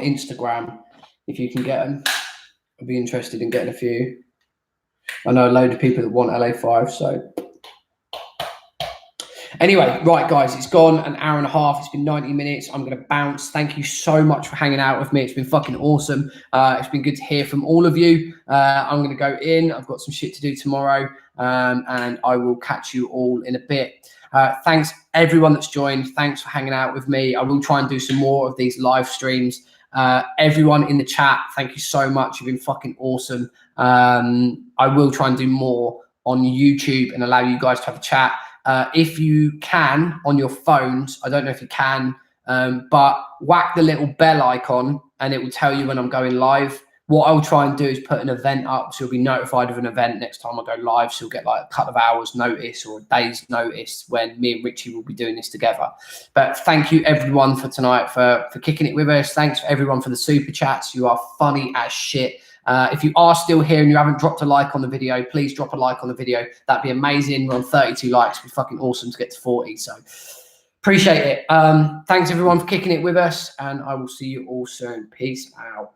Instagram if you can get them. I'd be interested in getting a few. I know a load of people that want LA5, so. Anyway, right, guys, it's gone an hour and a half. It's been 90 minutes. I'm going to bounce. Thank you so much for hanging out with me. It's been fucking awesome. It's been good to hear from all of you. I'm going to go in. I've got some shit to do tomorrow, and I will catch you all in a bit. Thanks, everyone that's joined. Thanks for hanging out with me. I will try and do some more of these live streams. Everyone in the chat, thank you so much. You've been fucking awesome. I will try and do more on YouTube and allow you guys to have a chat. If you can on your phones, I don't know if you can, but whack the little bell icon and it will tell you when I'm going live. What I'll try and do is put an event up, so you'll be notified of an event next time I go live. So you'll get like a couple of hours notice or a day's notice when me and Richie will be doing this together. But thank you everyone for tonight for kicking it with us. Thanks for everyone for the super chats. You are funny as shit. If you are still here and you haven't dropped a like on the video, please drop a like on the video. That'd be amazing. We're on 32 likes. It'd be fucking awesome to get to 40. So appreciate it. Thanks everyone for kicking it with us, and I will see you all soon. Peace out.